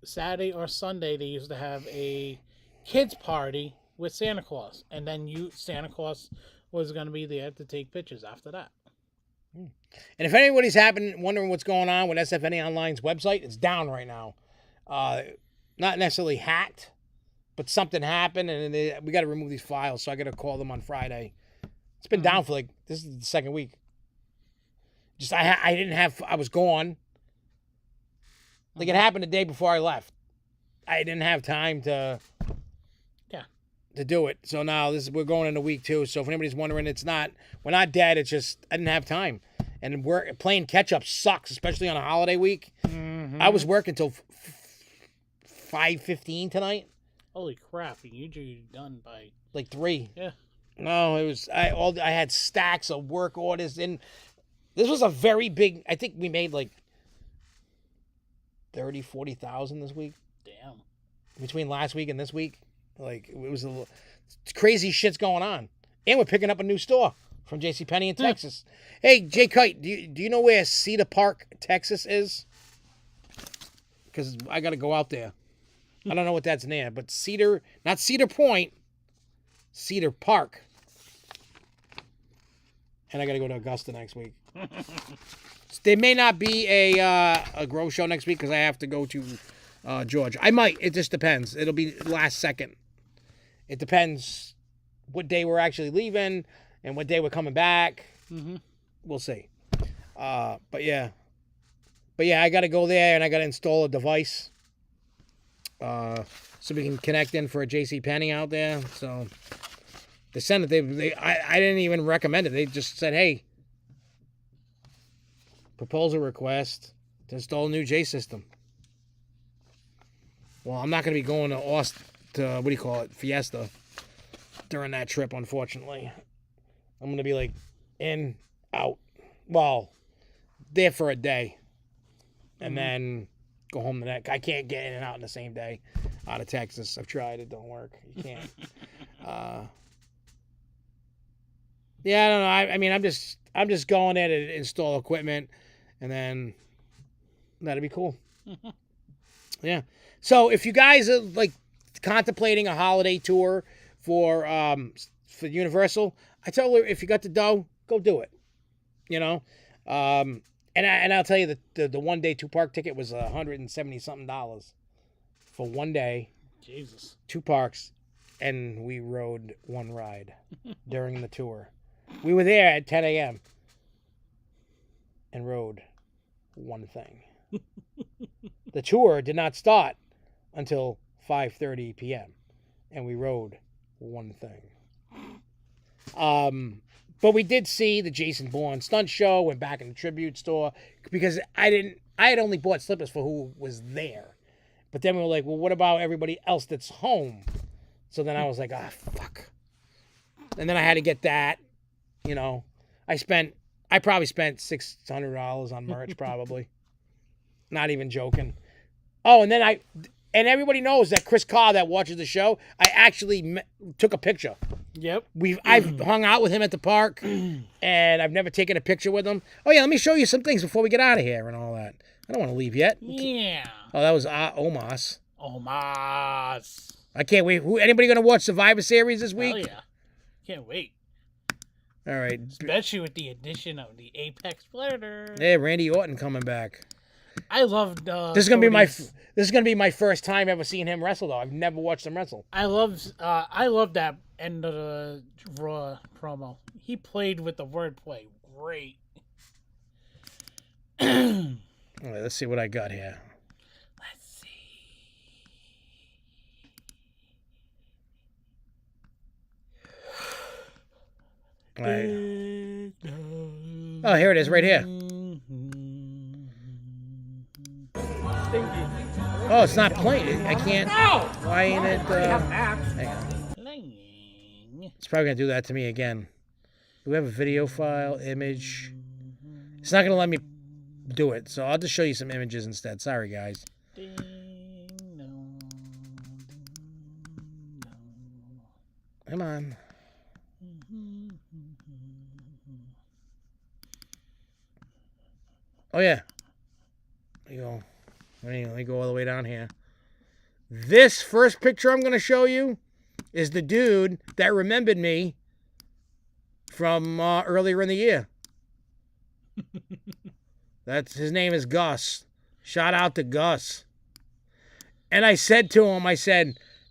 Saturday or Sunday they used to have a kids party with Santa Claus, and then Santa Claus was going to be there to take pictures after that. And if anybody's wondering what's going on with SFNEOnline's website, it's down right now. Not necessarily hacked, but something happened, and we got to remove these files. So I got to call them on Friday. It's been down for this is the second week. Just I was gone. Like it happened the day before I left. I didn't have time to do it. So now we're going into week 2. So if anybody's wondering, we're not dead. It's just I didn't have time. And playing catch up sucks, especially on a holiday week. Mm-hmm. I was working till 5:15 tonight. Holy crap! You usually done by like 3. Yeah. No, it was I had stacks of work orders, and this was a very big. I think we made like 40,000 this week. Damn. Between last week and this week, like it was crazy shit's going on, and we're picking up a new store from JCPenney in Texas. Hey, Jay Kite, do you know where Cedar Park, Texas is? because I got to go out there. I don't know what that's near, but not Cedar Point, Cedar Park. And I got to go to Augusta next week. There may not be a Grove show next week because I have to go to Georgia. I might. It just depends. It'll be last second. It depends what day we're actually leaving and what day we're coming back. Mm-hmm. We'll see. But yeah, I got to go there and I got to install a device so we can connect in for a JCPenney out there. So they sent it. I didn't even recommend it. They just said, hey, proposal request to install a new J system. Well, I'm not going to be going to Fiesta during that trip, unfortunately. I'm going to be like in, out. Well, there for a day. And then go home the next. I can't get in and out in the same day out of Texas. I've tried. It don't work. You can't. Yeah, I don't know. I mean, I'm just going there to install equipment, and then that'd be cool. Yeah. So if you guys are like contemplating a holiday tour for Universal, I tell you, if you got the dough, go do it. You know, and I'll tell you that the 1 day 2 park ticket was $170 something for 1 day. Jesus. 2 parks, and we rode 1 ride during the tour. We were there at 10 a.m. and rode 1 thing. The tour did not start until 5:30 p.m. and we rode 1 thing. But we did see the Jason Bourne stunt show, went back in the tribute store because I had only bought slippers for who was there. But then we were like, well, what about everybody else that's home? So then I was like, fuck. And then I had to get that, you know. I probably spent $600 on merch, probably. Not even joking. Oh, and then and everybody knows that Chris Carr that watches the show, I actually took a picture. Yep. I've hung out with him at the park, and I've never taken a picture with him. Oh, yeah, let me show you some things before we get out of here and all that. I don't want to leave yet. Yeah. Oh, that was Omas. Omas. I can't wait. Anybody going to watch Survivor Series this week? Hell yeah. Can't wait. All right. Especially with the addition of the Apex Predator. Yeah, Randy Orton coming back. I loved. This is gonna be my first time ever seeing him wrestle, though. I've never watched him wrestle. I love that end of the Raw promo. He played with the wordplay great. All right, let's see what I got here. Let's see. All right. Oh, here it is, right here. Oh, it's not playing. I can't. No! Why ain't it? Hang on. Playing. It's probably gonna do that to me again. Do we have a video file, image? It's not gonna let me do it, so I'll just show you some images instead. Sorry, guys. Ding dong, ding dong. Come on. Oh yeah. There you go. Let me go all the way down here. This first picture I'm going to show you is the dude that remembered me from earlier in the year. His name is Gus. Shout out to Gus. And I said to him,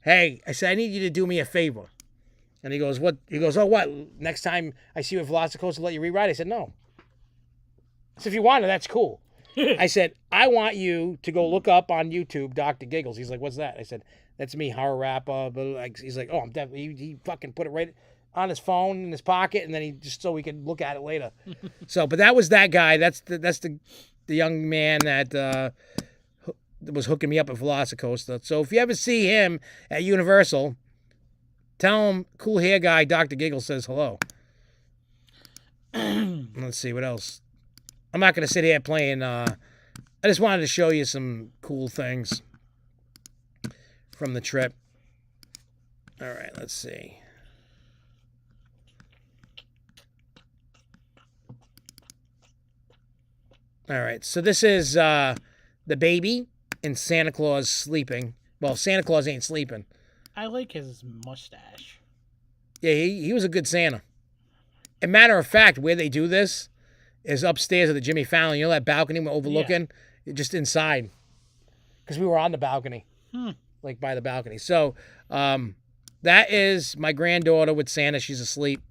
hey, I need you to do me a favor. And he goes, what? He goes, oh, what? Next time I see you at Velocicoaster, let you rewrite? I said, no. So if you want to, that's cool. I said, I want you to go look up on YouTube Dr. Giggles. He's like, what's that? I said, that's me, horror rapper. But he's like, oh, I'm definitely. He fucking put it right on his phone in his pocket, and then he just so we could look at it later. But that was that guy. That's the young man that was hooking me up at Velocicoaster. So if you ever see him at Universal, tell him cool hair guy Dr. Giggles says hello. Let's see what else. I'm not going to sit here playing. I just wanted to show you some cool things from the trip. All right, let's see. All right, so this is the baby and Santa Claus sleeping. Well, Santa Claus ain't sleeping. I like his mustache. Yeah, he was a good Santa. And matter of fact, where they do this is upstairs at the Jimmy Fallon. You know that balcony we're overlooking? Just inside. Because we were on the balcony. Like by the balcony. So, that is my granddaughter with Santa. She's asleep.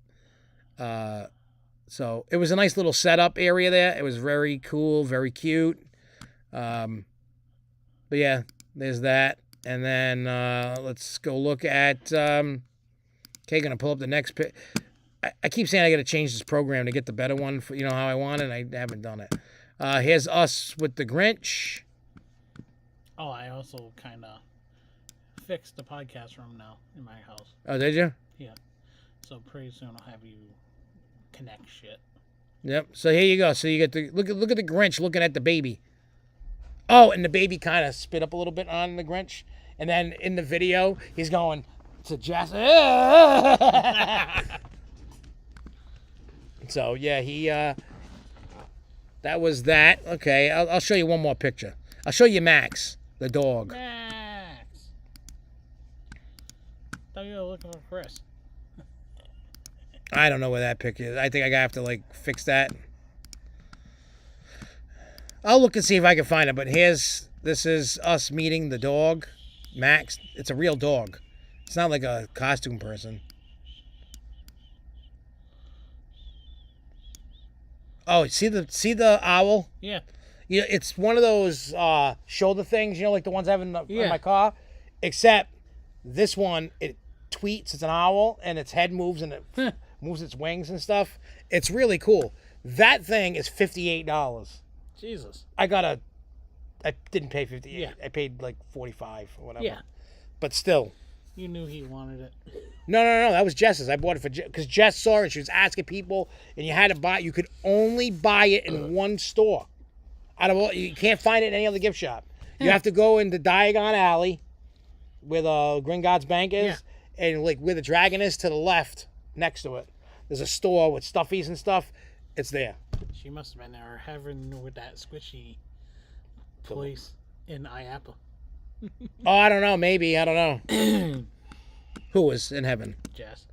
So, it was a nice little setup area there. It was very cool, very cute. But yeah, there's that. And then let's go look at... okay, going to pull up the next... I keep saying I got to change this program to get the better one, for, how I want it, and I haven't done it. Here's us with the Grinch. Oh, I also kind of fixed the podcast room now in my house. Oh, did you? Yeah. So pretty soon I'll have you connect shit. Yep. So here you go. So you get the look at the Grinch looking at the baby. Oh, and the baby kind of spit up a little bit on the Grinch, and then in the video he's going to Jess. So yeah, he that was that. Okay, I'll show you one more picture. I'll show you Max, the dog. Max. Thought you were looking for Chris. I don't know where that picture is. I think I gotta have to fix that. I'll look and see if I can find it. But this is us meeting the dog, Max. It's a real dog. It's not like a costume person. Oh, see the owl? Yeah. It's one of those shoulder things, like the ones I have in my car. Except this one, it tweets. It's an owl, and its head moves, and it moves its wings and stuff. It's really cool. That thing is $58. Jesus. I didn't pay $58. Yeah. I paid like $45 or whatever. Yeah. But still. You knew he wanted it. No. That was Jess's. I bought it because Jess saw it. She was asking people, and you had to buy it. You could only buy it in one store. You can't find it in any other gift shop. You have to go into Diagon Alley, where the Gringotts Bank is, and where the Dragon is to the left, next to it. There's a store with stuffies and stuff. It's there. She must have been there having with that squishy place in IAPA. Oh, I don't know. Maybe. I don't know. Who was in heaven? Jess.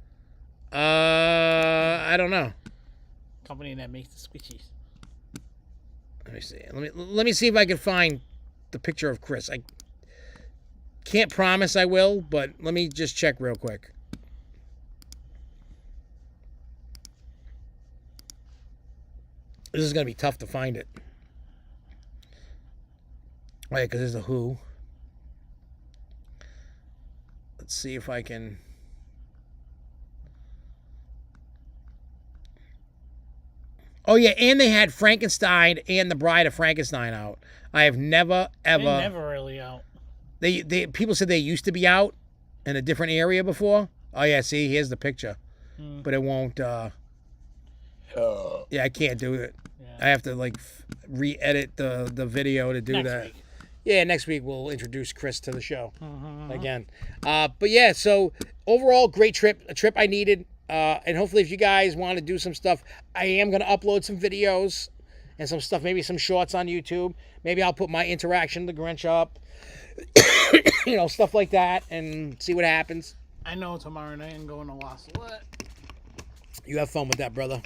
I don't know. Company that makes the squishies. Let me see. Let me see if I can find the picture of Chris. I can't promise I will, but let me just check real quick. This is gonna be tough to find it. Right, because there's the Who. Let's see if I can. Oh yeah, and they had Frankenstein and the Bride of Frankenstein out. I have never ever. They're never really out. They people said they used to be out in a different area before. Oh yeah, see, here's the picture, but it won't. Yeah, I can't do it. Yeah. I have to re-edit the video to do next that. Week. Yeah, next week we'll introduce Chris to the show again. But yeah, so overall, great trip. A trip I needed. And hopefully if you guys want to do some stuff, I am going to upload some videos and some stuff, maybe some shorts on YouTube. Maybe I'll put my interaction with the Grinch up. Stuff like that, and see what happens. I know tomorrow night I'm going to Lost What. You have fun with that, brother.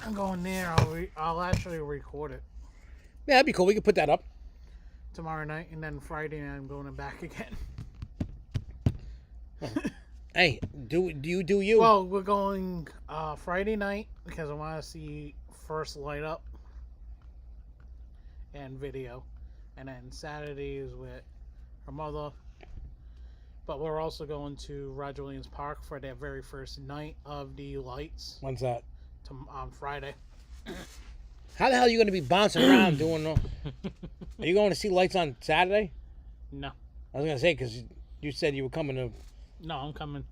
I'm going there. I'll actually record it. Yeah, that'd be cool. We could put that up. Tomorrow night, and then Friday night I'm going back again. Hey, do you? Well, we're going Friday night because I want to see First Light Up and video, and then Saturday is with her mother. But we're also going to Roger Williams Park for their very first night of the lights. When's that? On Friday. How the hell are you going to be bouncing around doing? Are you going to see lights on Saturday? No. I was going to say because you said you were coming to. No, I'm coming.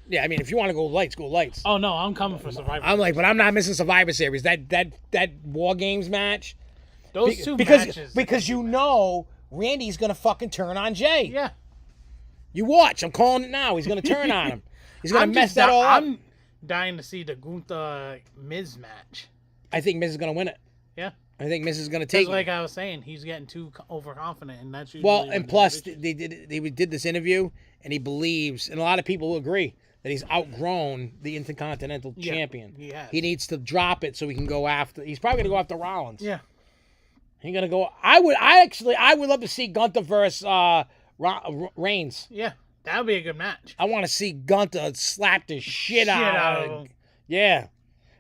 Yeah, I mean, if you want to go lights, go lights. Oh no, I'm coming for Survivor. I'm like, but I'm not missing Survivor Series. That War Games match. Those two matches. Because Randy's gonna fucking turn on Jay. Yeah. You watch. I'm calling it now. He's gonna turn on him. He's gonna mess that all up. I'm dying to see the Gunther Miz match. I think Miz is gonna win it. Yeah. I think Miz is going to Because take like it. I was saying, he's getting too overconfident, and that's usually Well, when and there's plus issues. they did this interview, and he believes, and a lot of people will agree that he's outgrown the Intercontinental Yeah, Champion. he has. He needs to drop it so he can go after. He's probably going to go after Rollins. Yeah. He's going to go. I would love to see Gunther versus Reigns. Yeah. That would be a good match. I want to see Gunther slap the shit out out of of him. him. Yeah.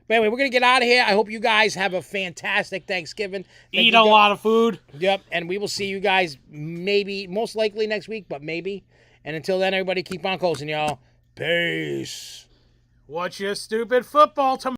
But anyway, we're going to get out of here. I hope you guys have a fantastic Thanksgiving. Thank Eat you a lot of food. Yep. And we will see you guys most likely next week, but maybe. And until then, everybody keep on coasting, y'all. Peace. Watch your stupid football tomorrow.